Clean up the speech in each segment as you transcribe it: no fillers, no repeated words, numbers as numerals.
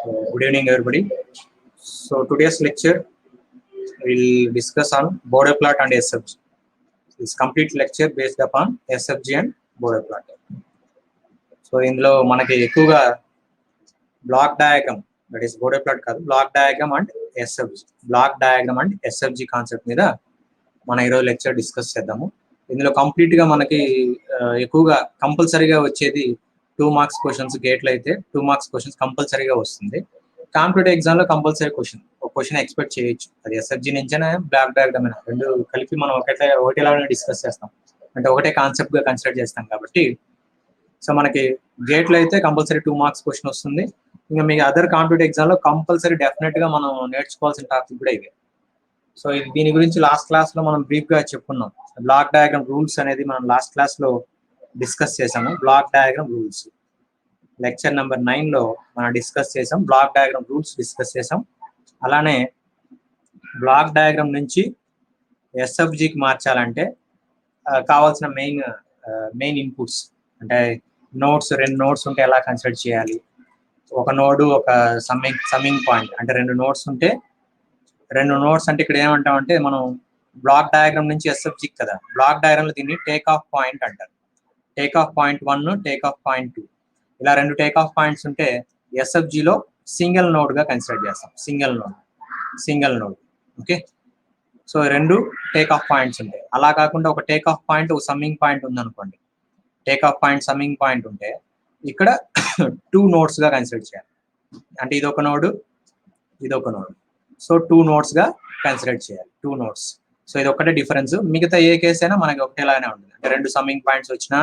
Good evening, everybody. So today's lecture will discuss on border plot and SFG. This complete lecture based upon SFG and border plot. So ఇందులో మనకి ఎక్కువగా block diagram, that is border plot కాదు, block diagram and SFG, block diagram and SFG concept మీద మన ఈరోజు lecture discuss చేద్దాము. ఇందులో complete గా మనకి ఎక్కువగా కంపల్సరీగా వచ్చేది 2 మార్క్స్ క్వశ్చన్స్. గేట్లో అయితే 2 మార్క్స్ క్వశ్చన్స్ కంపల్సరీగా వస్తుంది. కాంపిటేటివ్ ఎగ్జామ్ లో కంపల్సరీ ఒక క్వశ్చన్ ఎక్స్పెక్ట్ చేయొచ్చు. అది ఎస్ఎఫ్జీ నుంచైనా బ్లాక్ డయాగ్రామ్ అయినా రెండు కలిపి మనం ఒకటేలాగానే డిస్కస్ చేస్తాం, అంటే ఒకటే కాన్సెప్ట్ గా కన్సిడర్ చేస్తాం కాబట్టి. సో మనకి గేట్లో అయితే కంపల్సరీ 2 మార్క్స్ క్వశ్చన్ వస్తుంది. ఇంకా మీకు అదర్ కాంపిటేటివ్ ఎగ్జామ్ లో కంపల్సరీ డెఫినెట్ గా మనం నేర్చుకోవాల్సిన టాపిక్ కూడా ఇదే. సో దీని గురించి లాస్ట్ క్లాస్ లో మనం బ్రీఫ్ గా చెప్పుకున్నాం. బ్లాక్ డయాగ్రామ్ రూల్స్ అనేది మనం లాస్ట్ క్లాస్ లో డిస్కస్ చేసాము. Block diagram rules lecture number 9 లో మనం డిస్కస్ చేసాం. బ్లాక్ డయాగ్రామ్ రూల్స్ డిస్కస్ చేసాం. అలానే బ్లాక్ డయాగ్రామ్ నుంచి ఎస్ఎఫ్జికి మార్చాలంటే కావాల్సిన మెయిన్ ఇన్పుట్స్, అంటే నోట్స్, 2 నోట్స్ ఉంటే ఎలా కన్సిడర్ చేయాలి, ఒక నోడు ఒక సమ్మింగ్ పాయింట్, అంటే 2 నోట్స్ ఉంటే 2 నోట్స్ అంటే ఇక్కడ ఏమంటామంటే మనం బ్లాక్ డయాగ్రామ్ నుంచి ఎస్ఎఫ్జికి కదా, బ్లాక్ డయాగ్రామ్ లో దీన్ని టేక్ ఆఫ్ పాయింట్ అంటారు. Take off point 1, take off point 2, ఇలా 2 టేక్ ఆఫ్ పాయింట్స్ ఉంటే ఎస్ఎఫ్జిలో సింగిల్ నోడ్ గా కన్సిడర్ చేస్తాం. Single node okay. So 2 take off points ఉంటాయి. అలా కాకుండా ఒక టేక్ ఆఫ్ పాయింట్, ఒక సమ్మింగ్ పాయింట్ ఉందనుకోండి, take off point summing point ఉంటే ఇక్కడ 2 నోడ్స్ గా కన్సిడర్ చేయాలి. అంటే ఇదొక నోడ్, ఇదొక నోడ్. సో 2 నోడ్స్ గా కన్సిడర్ చేయాలి. 2 నోడ్స్. సో ఇది ఒకటే డిఫరెన్స్. మిగతా ఏ కేసు అయినా మనకి ఒకటేలాగానే ఉంటుంది. అంటే 2 సమ్మింగ్ పాయింట్స్ వచ్చినా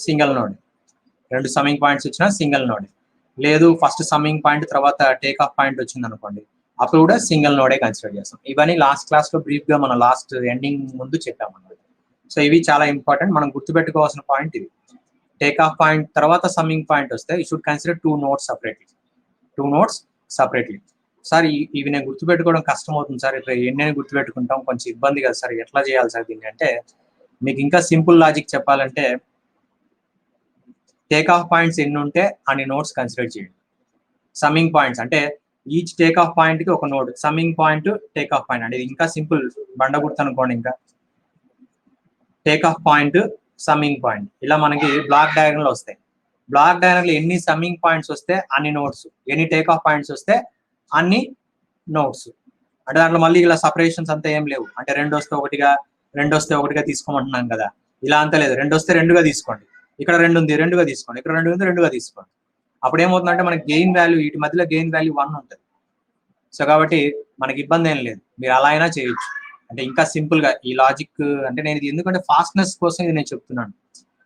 సింగిల్ నోడ్, 2 సమ్మింగ్ పాయింట్స్ వచ్చినా సింగిల్ నోడ్. లేదు ఫస్ట్ సమ్మింగ్ పాయింట్ తర్వాత టేక్ ఆఫ్ పాయింట్ వచ్చింది అనుకోండి, అప్పుడు కూడా సింగిల్ నోడే కన్సిడర్ చేస్తాం. ఇవన్నీ లాస్ట్ క్లాస్ లో బ్రీఫ్ గా మనం లాస్ట్ ఎండింగ్ ముందు చెప్పామన్నమాట. సో ఇవి చాలా ఇంపార్టెంట్, మనం గుర్తుపెట్టుకోవాల్సిన పాయింట్ ఇది. టేక్ ఆఫ్ పాయింట్ తర్వాత సమ్మింగ్ పాయింట్ వస్తే you should consider 2 notes separately. Sir ఇవి నేను గుర్తుపెట్టుకోవడం కష్టం అవుతుంది సార్, ఇప్పుడు ఎన్ని గుర్తుపెట్టుకుంటాం, కొంచెం ఇబ్బంది కదా సార్, ఎట్లా చేయాలి సార్ దీన్ని అంటే, మీకు ఇంకా సింపుల్ లాజిక్ చెప్పాలంటే టేక్ ఆఫ్ పాయింట్స్ ఎన్ని ఉంటే అన్ని నోట్స్ కన్సిడర్ చేయండి. సమ్మింగ్ పాయింట్స్ అంటే ఈచ్ టేక్ ఆఫ్ పాయింట్ కి ఒక node, summing point take off point, అంటే ఇంకా సింపుల్ బండ గుర్తు అనుకోండి. ఇంకా take off point summing point ఇలా మనకి బ్లాక్ డయాగ్రామ్ లో వస్తాయి. బ్లాక్ డయాగ్రామ్ లో ఎన్ని సమ్మింగ్ పాయింట్స్ వస్తే అన్ని నోట్స్, ఎన్ని టేక్ ఆఫ్ పాయింట్స్ వస్తే అన్ని నోట్స్. అంటే దాంట్లో మళ్ళీ ఇలా సపరేషన్స్ అంతా ఏం లేవు. అంటే 2 వస్తే ఒకటిగా తీసుకోమంటున్నాం కదా, ఇలా అంతా లేదు. 2 వస్తే 2గా తీసుకోండి, ఇక్కడ 2 ఉంది 2గా తీసుకోండి, ఇక్కడ 2 ఉంది 2గా తీసుకోండి. అప్పుడు ఏమవుతుందంటే మనకి గెయిన్ వాల్యూ, వీటి మధ్యలో గెయిన్ వాల్యూ 1 ఉంటుంది. సో కాబట్టి మనకి ఇబ్బంది ఏం లేదు, మీరు అలా అయినా చేయొచ్చు. అంటే ఇంకా సింపుల్ గా ఈ లాజిక్, అంటే నేను ఇది ఎందుకంటే ఫాస్ట్నెస్ కోసం ఇది నేను చెప్తున్నాను.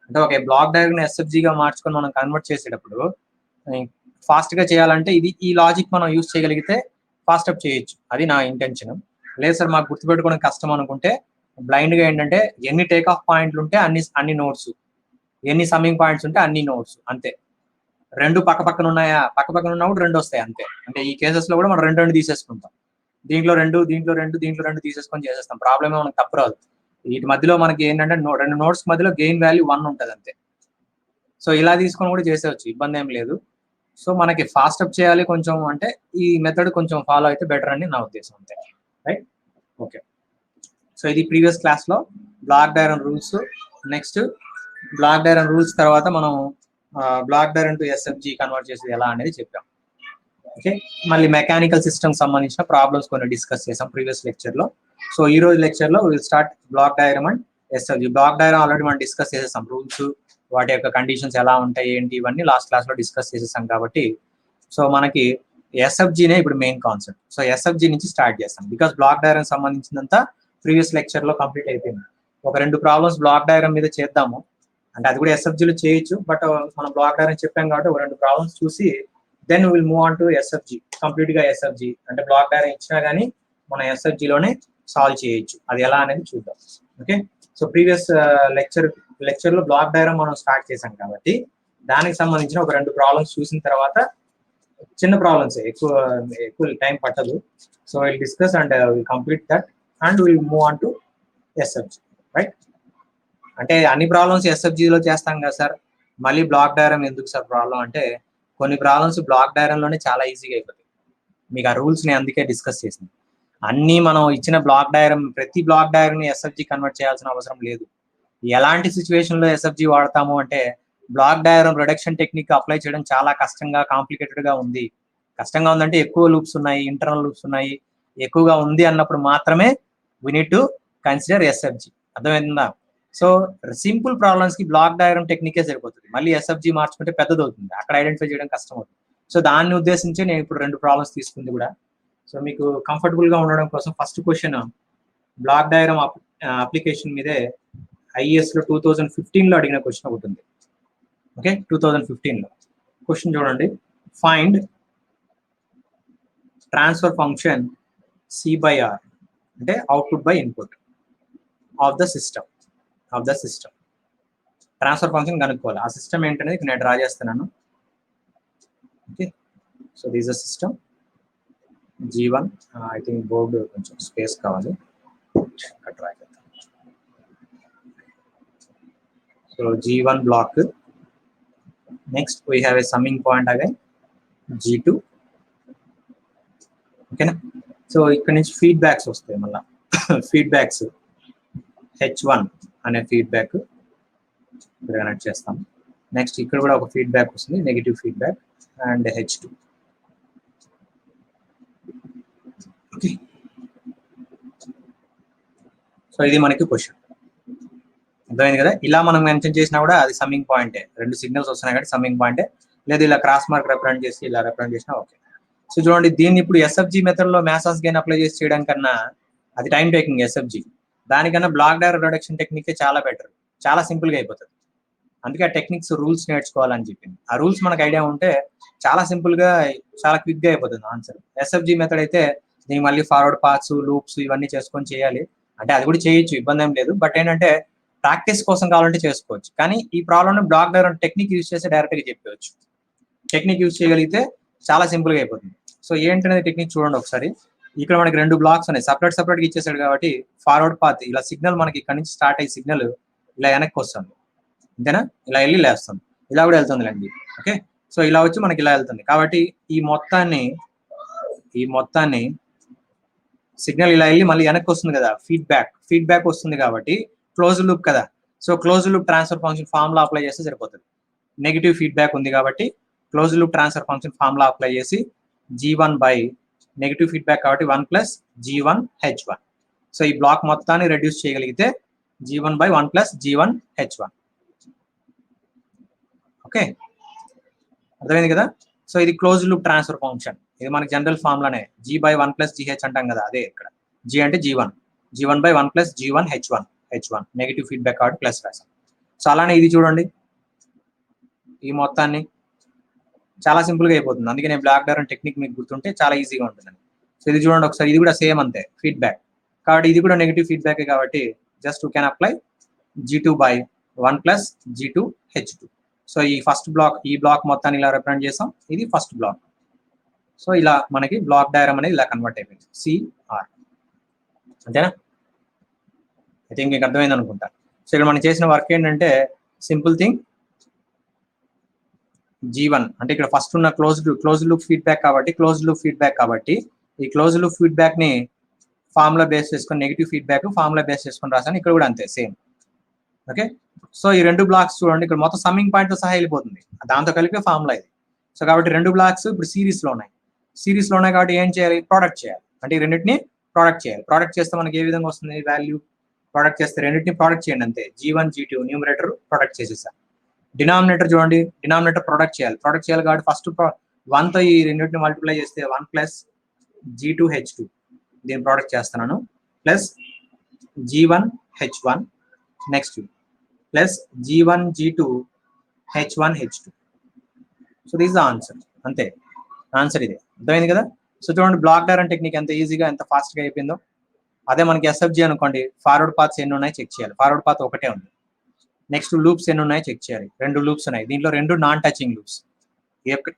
అంటే ఒక బ్లాక్ డయాగ్రామ్ ఎస్ఎఫ్జిగా మార్చుకొని మనం కన్వర్ట్ చేసేటప్పుడు ఫాస్ట్ గా చేయాలంటే ఈ లాజిక్ మనం యూజ్ చేయగలిగితే ఫాస్ట్ అప్ చేయొచ్చు. అది నా ఇంటెన్షన్. లేదు సార్ మాకు గుర్తుపెట్టుకోవడం కష్టం అనుకుంటే బ్లైండ్ గా ఏంటంటే ఎన్ని టేక్ ఆఫ్ పాయింట్లు ఉంటే అన్ని నోట్స్, ఎన్ని సమ్మింగ్ పాయింట్స్ ఉంటే అన్ని నోట్స్, అంతే. 2 పక్కపక్కన ఉన్నాయా, పక్కపక్కన ఉన్నప్పుడు 2 వస్తాయి అంతే. అంటే ఈ కేసెస్ లో కూడా మనం 2 తీసేసుకుంటాం. దీంట్లో 2 తీసేసుకొని చేసేస్తాం. ప్రాబ్లమ్ మనకు తప్పు రాదు. వీటి మధ్యలో మనకి ఏంటంటే 2 నోట్స్ మధ్యలో గెయిన్ వాల్యూ 1 ఉంటుంది అంతే. సో ఇలా తీసుకొని కూడా చేసేవచ్చు, ఇబ్బంది ఏం లేదు. సో మనకి ఫాస్ట్ అప్ చేయాలి కొంచెం అంటే ఈ మెథడ్ కొంచెం ఫాలో అయితే బెటర్ అని నా ఉద్దేశం, అంతే. Right, okay. సో ఇది ప్రీవియస్ క్లాస్ లో block diagram rules. Next block diagram rules తర్వాత మనం block diagram to SFG convert చేసేది ఎలా అనేది చెప్పాం. ఓకే, మళ్ళీ మెకానికల్ సిస్టమ్ సంబంధించిన ప్రాబ్లమ్స్ కొన్ని డిస్కస్ చేసాం ప్రీవియస్ లెక్చర్ లో. సో ఈ రోజు లెక్చర్ లో will start block diagram and SFG. Block diagram already మనం డిస్కస్ చేసేసాం. రూల్స్, వాటి యొక్క కండిషన్స్ ఎలా ఉంటాయి ఏంటి, ఇవన్నీ లాస్ట్ క్లాస్ లో డిస్కస్ చేసేసాం కాబట్టి. సో మనకి ఎస్ఎఫ్జినే ఇప్పుడు మెయిన్ కాన్సెప్ట్. సో ఎస్ఎఫ్జి నుంచి స్టార్ట్ చేస్తాం, బికాస్ బ్లాక్ డయాగ్రామ్ సంబంధించినంత ప్రీవియస్ లెక్చర్ లో కంప్లీట్ అయిపోయింది. ఒక 2 ప్రాబ్లమ్స్ బ్లాక్ డయాగ్రామ్ మీద చేద్దాము, అంటే అది కూడా ఎస్ఎఫ్జిలో చేయొచ్చు. బట్ మనం బ్లాక్ డయాగ్రామ్ చెప్పాం కాబట్టి ఒక 2 ప్రాబ్లమ్స్ చూసి then will move on to SFG. Complete గా ఎస్ఎఫ్జి అంటే బ్లాక్ డయాగ్రామ్ ఇచ్చినా కానీ మనం ఎస్ఎఫ్జిలోనే సాల్వ్ చేయొచ్చు. అది ఎలా అనేది చూద్దాం. ఓకే, సో ప్రీవియస్ లెక్చర్ లో బ్లాక్ డయాగ్రామ్ మనం స్టార్ట్ చేసాం కాబట్టి దానికి సంబంధించిన ఒక 2 ప్రాబ్లమ్స్ చూసిన తర్వాత, చిన్న ప్రాబ్లమ్స్, ఎక్కువ టైం పట్టదు. So will discuss and will complete that and will move on to SFG. Right, అంటే అన్ని ప్రాబ్లమ్స్ ఎస్ఎఫ్జిలో చేస్తాం కదా సార్, మళ్ళీ బ్లాక్ డయాగ్రామ్ ఎందుకు సార్ ప్రాబ్లం అంటే కొన్ని ప్రాబ్లమ్స్ బ్లాక్ డయాగ్రామ్ లోనే చాలా ఈజీగా అయిపోతాయి. మీకు ఆ రూల్స్ ని అందుకే డిస్కస్ చేసింది. అన్ని మనం ఇచ్చిన బ్లాక్ డయాగ్రామ్, ప్రతి బ్లాక్ డయాగ్రామ్ ని ఎస్ఎఫ్జి కన్వర్ట్ చేయాల్సిన అవసరం లేదు. ఎలాంటి సిచ్యువేషన్ లో ఎస్ఎఫ్జి వాడతాము అంటే, block diagram reduction technique apply చేయడం చాలా కష్టంగా, కాంప్లికేటెడ్ గా ఉంది. కష్టంగా ఉందంటే ఎక్కువ లూప్స్ ఉన్నాయి, ఇంటర్నల్ లూప్స్ ఉన్నాయి, ఎక్కువగా ఉంది అన్నప్పుడు మాత్రమే we need to consider SFG. అర్థమైందా? సో సింపుల్ ప్రాబ్లమ్స్ కి బ్లాక్ డయాగ్రామ్ టెక్నికే సరిపోతుంది. మళ్ళీ ఎస్ఎఫ్జి మార్చుకుంటే పెద్దది అవుతుంది, అక్కడ ఐడెంటిఫై చేయడం కష్టం అవుతుంది. సో దాన్ని ఉద్దేశించి నేను ఇప్పుడు 2 ప్రాబ్లమ్స్ తీసుకుంది కూడా. సో మీకు కంఫర్టబుల్ గా ఉండడం కోసం first question block diagram application మీదే ఐఏఎస్ లో 2015 లో అడిగిన క్వశ్చన్ ఒకటి ఉంది. ఓకే, 2015 లో క్వశ్చన్ చూడండి. Find transfer function C by R, అంటే output by input of the system. Transfer function కనుక్కోవాలి. ఆ సిస్టమ్ ఏంటనేది నేను డ్రా చేస్తున్నాను. Okay, so this the system G1. I think board కొంచెం స్పేస్ కావాలి, డ్రా చేద్దాం. So G1 block, next we have a summing point again G2. ఓకేనా? So ఇక్కడ నుంచి ఫీడ్బ్యాక్స్ వస్తాయి మళ్ళీ. ఫీడ్బ్యాక్స్ H1 అనే ఫీడ్బ్యాక్ ఇక్కడ కనెక్ట్ చేస్తాం. నెక్స్ట్ ఇక్కడ కూడా ఒక ఫీడ్బ్యాక్ వస్తుంది, negative feedback, and H2. Okay, so ఇది మనకి క్వశ్చన్. అర్థమైంది కదా? ఇలా మనం మెన్షన్ చేసినా కూడా అది సమ్మింగ్ పాయింటే. 2 సిగ్నల్స్ వస్తున్నాయి కాబట్టి సమ్మింగ్ పాయింటే. లేదు ఇలా క్రాస్ మార్క్ రిప్రజెంట్ చేసి ఇలా రిప్రజెంట్ చేసినా ఓకే. సో చూడండి, దీన్ని ఇప్పుడు ఎస్ఎఫ్జి మెథడ్ లో మ్యాసాస్ గెయిన్ అప్లై చేసి చేయడం కన్నా అది టైం టేకింగ్ ఎస్ఎఫ్జి. దానికన్నా బ్లాక్ డయాగ్రామ్ రిడక్షన్ టెక్నిక్ చాలా బెటర్, చాలా సింపుల్ గా అయిపోతుంది. అందుకే ఆ టెక్నిక్స్ రూల్స్ నేర్చుకోవాలని చెప్పింది. ఆ రూల్స్ మనకు ఐడియా ఉంటే చాలా సింపుల్ గా, చాలా క్విక్ గా అయిపోతుంది ఆన్సర్. ఎస్ఎఫ్జి మెథడ్ అయితే దీనికి మళ్ళీ ఫార్వర్డ్ పాత్స్, లూప్స్ ఇవన్నీ చేసుకొని చేయాలి. అంటే అది కూడా చేయొచ్చు, ఇబ్బంది ఏం లేదు. బట్ ఏంటంటే ప్రాక్టీస్ కోసం కావాలంటే చేసుకోవచ్చు. కానీ ఈ problem black diagram technique use చేసి డైరెక్ట్ గా చెప్పవచ్చు. టెక్నిక్ యూజ్ చేయగలిగితే చాలా సింపుల్ గా అయిపోతుంది. సో ఏంటనేది టెక్నిక్ చూడండి ఒకసారి. ఇక్కడ మనకి 2 బ్లాక్స్ ఉన్నాయి, సపరేట్ సపరేట్ గా ఇచ్చేసాడు కాబట్టి ఫార్వర్డ్ పాత్ ఇలా సిగ్నల్ మనకి ఇక్కడ నుంచి స్టార్ట్ అయ్యి సిగ్నల్ ఇలా వెనక్కి వస్తుంది, అంతేనా? ఇలా వెళ్ళి లేస్తుంది, ఇలా కూడా వెళ్తుంది లేండి. ఓకే, సో ఇలా వచ్చి మనకి ఇలా వెళ్తుంది కాబట్టి ఈ మొత్తాన్ని సిగ్నల్ ఇలా వెళ్ళి మళ్ళీ వెనక్కి వస్తుంది కదా, ఫీడ్బ్యాక్ వస్తుంది కాబట్టి క్లోజ్ లూప్ కదా. So close loop transfer function formula apply చేస్తే సరిపోతుంది. నెగిటివ్ ఫీడ్బ్యాక్ ఉంది కాబట్టి close loop transfer function formula apply చేసి G1 బై నెగిటివ్ ఫీడ్బ్యాక్ కాబట్టి 1 ప్లస్ G1 H1. సో ఈ బ్లాక్ మొత్తాన్ని రెడ్యూస్ చేయగలిగితే G1 బై 1 ప్లస్ G1 H1. ఓకే, అర్థమైంది కదా? సో ఇది క్లోజ్ లూప్ ట్రాన్స్ఫర్ ఫంక్షన్. ఇది మనకి జనరల్ ఫార్ములానే, G బై 1 ప్లస్ GH అంటాం కదా, అదే ఇక్కడ G అంటే G1 బై 1 plus G1 H1 negative feedback కాబట్టి ప్లస్ రాసాం. సో అలానే ఇది చూడండి, ఈ మొత్తాన్ని చాలా సింపుల్ గా అయిపోతుంది. అందుకే నేను బ్లాక్ డయాగ్రామ్ టెక్నిక్ మీకు గుర్తుంటే చాలా ఈజీగా ఉంటుంది. సో ఇది చూడండి ఒకసారి, ఇది కూడా సేమ్ అంతే ఫీడ్బ్యాక్ కాబట్టి ఇది కూడా నెగిటివ్ ఫీడ్బ్యాక్ కాబట్టి just you can apply G2 by 1 plus G2 H2. So ఈ ఫస్ట్ బ్లాక్, ఈ బ్లాక్ మొత్తాన్ని ఇలా రిప్రజెంట్ చేసాం, ఇది ఫస్ట్ బ్లాక్. సో ఇలా మనకి బ్లాక్ డయాగ్రామ్ అనేది ఇలా కన్వర్ట్ అయిపోయింది, CR. అంతేనా? ఐ థింక్ మీకు అర్థమైంది అనుకుంటా. సో ఇక్కడ మనం చేసిన వర్క్ ఏంటంటే సింపుల్ థింగ్, G1 అంటే ఇక్కడ ఫస్ట్ ఉన్న క్లోజ్ లూప్ ఫీడ్బ్యాక్ కాబట్టి ఈ క్లోజ్ లూప్ ఫీడ్బ్యాక్ ని ఫార్ములా బేస్ చేసుకొని, నెగిటివ్ ఫీడ్బ్యాక్ ఫార్ములా బేస్ చేసుకొని రాసాను. ఇక్కడ కూడా అంతే సేమ్. ఓకే, సో ఈ 2 బ్లాక్స్ చూడండి, ఇక్కడ మొత్తం సమ్మింగ్ పాయింట్ తో సహా వెళ్ళిపోతుంది, దాంతో కలిపి ఫార్ములా ఇది. సో కాబట్టి 2 బ్లాక్స్ ఇప్పుడు సిరీస్ లో ఉన్నాయి కాబట్టి ఏం చేయాలి? ప్రొడక్ట్ చేయాలి. అంటే ఈ రెండింటిని ప్రొడక్ట్ చేయాలి. ప్రొడక్ట్ చేస్తే మనకి ఏ విధంగా వస్తుంది వాల్యూ? ప్రొడక్ట్ చేస్తే రెండింటిని ప్రొడక్ట్ చేయండి అంతే. G1 G2 న్యూమరేటర్ ప్రొడక్ట్ చేసేసారు. డినామినేటర్ చూడండి, డినామినేటర్ ప్రొడక్ట్ చేయాలి కాబట్టి ఫస్ట్ 1 తో ఈ రెండింటిని మల్టిప్లై చేస్తే 1 ప్లస్ G2 H2 దీన్ని ప్రొడక్ట్ చేస్తున్నాను, plus G1 H1 next plus G1 G2 H1 H2. So this the answer. అంతే ఆన్సర్ ఇదే. అర్థమైంది కదా? సో చూడండి బ్లాక్ డయాగ్రామ్ టెక్నిక్ ఎంత ఈజీగా, ఎంత ఫాస్ట్ గా అయిపోయిందో. అదే మనకి ఎస్ఎఫ్జి అనుకోండి, ఫార్వర్డ్ పాత్స్ ఎన్ని ఉన్నాయి చెక్ చేయాలి. ఫార్వర్డ్ పాత్ ఒకటే ఉంది. నెక్స్ట్ లూప్స్ ఎన్ని ఉన్నాయి చెక్ చేయాలి. 2 లూప్స్ ఉన్నాయి, దీంట్లో 2 నాన్ టచింగ్ లూప్స్.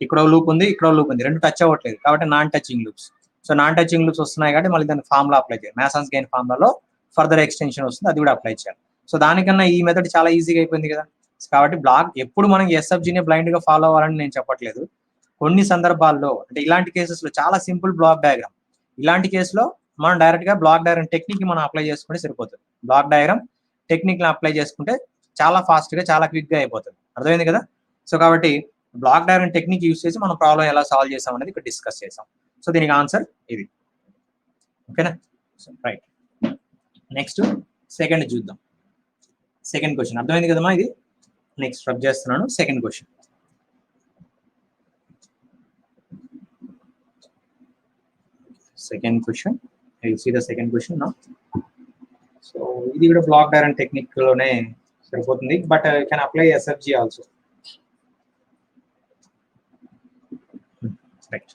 ఇక్కడ లూప్ ఉంది, ఇక్కడ లూప్ ఉంది, 2 టచ్ అవ్వట్లేదు కాబట్టి non touching loops. So non touching loops వస్తున్నాయి కాబట్టి మళ్ళీ దాన్ని ఫార్ములా అప్లై చేయాలి. మ్యాసన్స్ గెయిన్ ఫార్ములాలో ఫర్దర్ ఎక్స్టెన్షన్ వస్తుంది, అది కూడా అప్లై చేయాలి. సో దానికన్నా ఈ మెథడ్ చాలా ఈజీగా అయిపోయింది కదా. కాబట్టి ఎప్పుడు మనం ఎస్ఎఫ్జిని బ్లైండ్ గా ఫాలో అవ్వాలని నేను చెప్పట్లేదు. కొన్ని సందర్భాల్లో అంటే ఇలాంటి కేసెస్లో చాలా సింపుల్ బ్లాక్ డయాగ్రామ్, ఇలాంటి కేసులో మనం డైరెక్ట్గా బ్లాక్ డయాగ్రామ్ టెక్నిక్ని మనం అప్లై చేసుకుంటే సరిపోతుంది. బ్లాక్ డయాగ్రామ్ టెక్నిక్ని అప్లై చేసుకుంటే చాలా ఫాస్ట్గా చాలా క్విక్గా అయిపోతుంది. అర్థమైంది కదా? సో కాబట్టి బ్లాక్ డయాగ్రామ్ టెక్నిక్ యూస్ చేసి మనం ప్రాబ్లం ఎలా సాల్వ్ చేసాం అనేది ఇక్కడ డిస్కస్ చేసాం. సో దీనికి ఆన్సర్ ఇది. ఓకేనా? రైట్, నెక్స్ట్ సెకండ్ చూద్దాం. సెకండ్ క్వశ్చన్ అర్థమైంది కదమ్మా? ఇది నెక్స్ట్ రబ్ చేస్తున్నాను. Second question, second question, you see the second question now. So ఇది కూడా బ్లాక్ డయాగ్రామ్ టెక్నిక్ లోనే సరిపోతుంది, but you can apply SFG also. Right,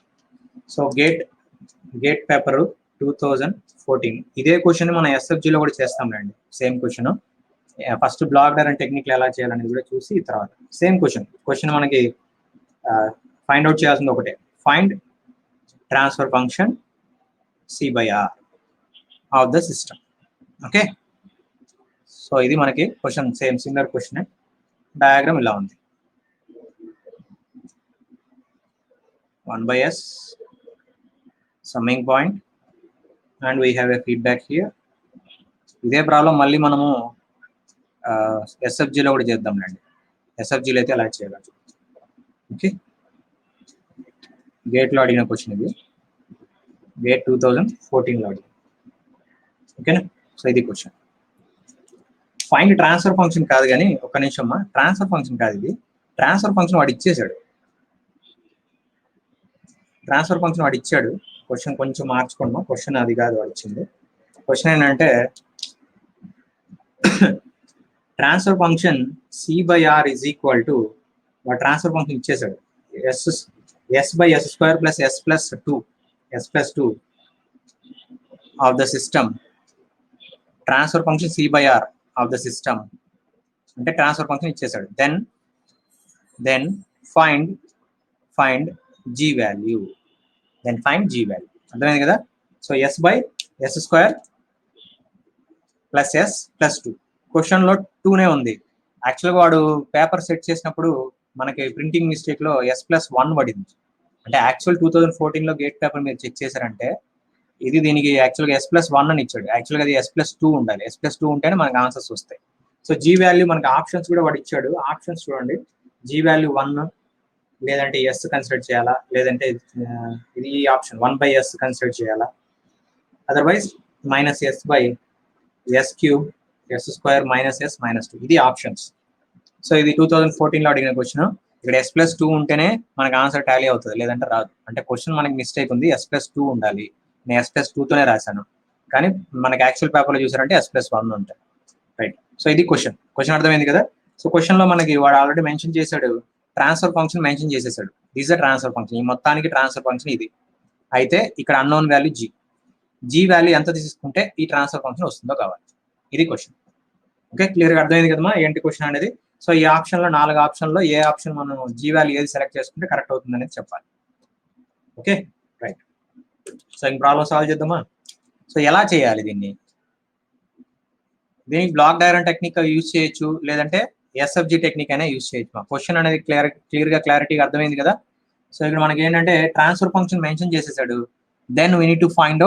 so GATE paper 2014 ఇదే క్వశ్చన్ మనం ఎస్ఎఫ్జి లో కూడా చేస్తాంలేండి. Same question, first block diagram technique ఎలా చేయాలనేది కూడా చూసి తర్వాత సేమ్ క్వశ్చన్ మనకి ఫైండ్ అవుట్ చేయాల్సింది ఒకటే, ఫైండ్ transfer function C/R of the system. Okay, so ఇది మనకి question same similar question. Diagram ఇలా ఉంది, 1/s summing point and we have a feedback here. ఇదే ప్రాబ్లం మళ్ళీ మనము ఎస్ఎఫ్జిలో కూడా చేద్దాంలేండి. ఎస్ఎఫ్జిలో అయితే అలా చేయగలరు. ఓకే, గేట్లో అడిగిన క్వశ్చన్ ఇది, గేట్ 2014లో అడిగింది. ఓకేనా? సో ఇది క్వశ్చన్. ఫైండ్ ట్రాన్స్ఫర్ ఫంక్షన్ కాదు కానీ ఒక్క నిమిషం అమ్మా, ట్రాన్స్ఫర్ ఫంక్షన్ కాదు ఇది. ట్రాన్స్ఫర్ ఫంక్షన్ వాడు ఇచ్చేసాడు, ట్రాన్స్ఫర్ ఫంక్షన్ వాడు ఇచ్చాడు. క్వశ్చన్ కొంచెం మార్చుకోండి, క్వశ్చన్ అది కాదు వాడు ఇచ్చింది. క్వశ్చన్ ఏంటంటే transfer function C/R is equal to, వాడు ట్రాన్స్ఫర్ ఫంక్షన్ ఇచ్చేసాడు, s/s² plus s+2 of the system. Transfer function C/R of the system అంటే ట్రాన్స్ఫర్ ఫంక్షన్ ఇచ్చేసాడు. దెన్ ఫైండ్ G వాల్యూ, అర్థమైంది కదా? సో s/s² ప్లస్ s+2, క్వశ్చన్లో 2నే ఉంది. యాక్చువల్గా వాడు పేపర్ సెట్ చేసినప్పుడు మనకి ప్రింటింగ్ మిస్టేక్లో s+1 పడింది. అంటే యాక్చువల్ 2014లో గేట్ పేపర్ మీరు చెక్ చేశారంటే ఇది దీనికి యాక్చువల్గా s+1 అని ఇచ్చాడు. యాక్చువల్గా అది s+2 ఉండాలి. s+2 ఉంటేనే మనకు ఆన్సర్స్ వస్తాయి. సో G వాల్యూ మనకి ఆప్షన్స్ కూడా వాడు ఇచ్చాడు. ఆప్షన్స్ చూడండి, G వాల్యూ 1 లేదంటే s కన్సిడర్ చేయాలా, లేదంటే ఇది ఆప్షన్ 1/s కన్సిడర్ చేయాలా, అదర్వైజ్ -s/s³ s² -s -2 ఇది ఆప్షన్స్. సో ఇది 2014లో అడిగిన క్వశ్చన్. ఇక్కడ s+2 ఉంటేనే మనకు ఆన్సర్ టాలీ అవుతుంది, లేదంటే రాదు. అంటే క్వశ్చన్ మనకి మిస్టేక్ ఉంది, s+2 ఉండాలి. నేను s+2తోనే రాశాను, కానీ మనకి యాక్చువల్ పేపర్లో చూసారంటే s+1 ఉంటాయి. రైట్, సో ఇది క్వశ్చన్ అర్థమైంది కదా? సో క్వశ్చన్లో మనకి వాడు ఆల్రెడీ మెన్షన్ చేశాడు, ట్రాన్స్ఫర్ ఫంక్షన్ మెన్షన్ చేసేసాడు. దిస్ ఇస్ ట్రాన్స్ఫర్ ఫంక్షన్, ఈ మొత్తానికి ట్రాన్స్ఫర్ ఫంక్షన్ ఇది. అయితే ఇక్కడ అన్నోన్ వాల్యూ G వాల్యూ ఎంత తీసుకుంటే ఈ ట్రాన్స్ఫర్ ఫంక్షన్ వస్తుందో కావాలి. ఇది క్వశ్చన్. ఓకే, క్లియర్గా అర్థమైంది కదమ్మా ఏంటి క్వశ్చన్ అనేది? సో ఈ ఆప్షన్లో 4 ఆప్షన్లో ఏ ఆప్షన్ మనం G వాల్యూ ఏది సెలెక్ట్ చేసుకుంటే కరెక్ట్ అవుతుంది అనేది చెప్పాలి. Okay, right. సో ఇంక ప్రాబ్లం సాల్వ్ చేద్దామా? సో ఎలా చేయాలి దీనికి బ్లాక్ డయాగ్రామ్ టెక్నిక్ యూజ్ చేయొచ్చు, లేదంటే ఎస్ఎఫ్జి టెక్నిక్ అయినా యూజ్ చేయొచ్చు. మా క్వశ్చన్ అనేది క్లారిటీగా అర్థమైంది కదా? సో ఇక్కడ మనకి ఏంటంటే ట్రాన్స్ఫర్ ఫంక్షన్ మెన్షన్ చేసేసాడు. Then we need to find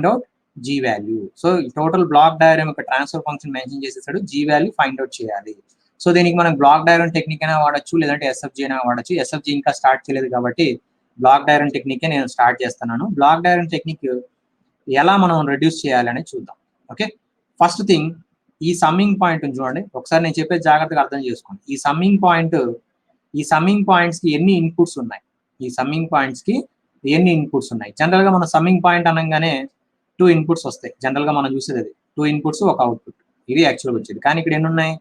out G value. So total block diagram యొక్క ట్రాన్స్ఫర్ ఫంక్షన్ మెన్షన్ చేసేసాడు, G వాల్యూ ఫైండ్ అవుట్ చేయాలి. సో దీనికి మనం బ్లాక్ డయాగ్రామ్ టెక్నిక్ అయినా వాడచ్చు, లేదంటే ఎస్ఎఫ్జి అయినా వాడచ్చు. ఎస్ఎఫ్జి ఇంకా స్టార్ట్ చేయలేదు కాబట్టి బ్లాక్ డయాగ్రామ్ టెక్నిక్ నేను స్టార్ట్ చేస్తున్నాను. బ్లాక్ డయాగ్రామ్ టెక్నిక్ ఎలా మనం రెడ్యూస్ చేయాలి అనేది చూద్దాం. ఓకే, ఫస్ట్ థింగ్ ఈ సమ్మింగ్ పాయింట్ చూడండి ఒకసారి, నేను చెప్పేది జాగ్రత్తగా అర్థం చేసుకోండి. ఈ సమ్మింగ్ పాయింట్స్ కి ఎన్ని ఇన్పుట్స్ ఉన్నాయి? జనరల్ గా మన సమ్మింగ్ పాయింట్ అనగానే 2 ఇన్పుట్స్ వస్తాయి. జనరల్ గా మనం చూసేది అది 2 ఇన్పుట్స్ ఒక అవుట్పుట్, ఇది యాక్చువల్గా వచ్చేది. కానీ ఇక్కడ ఎన్ని ఉన్నాయి?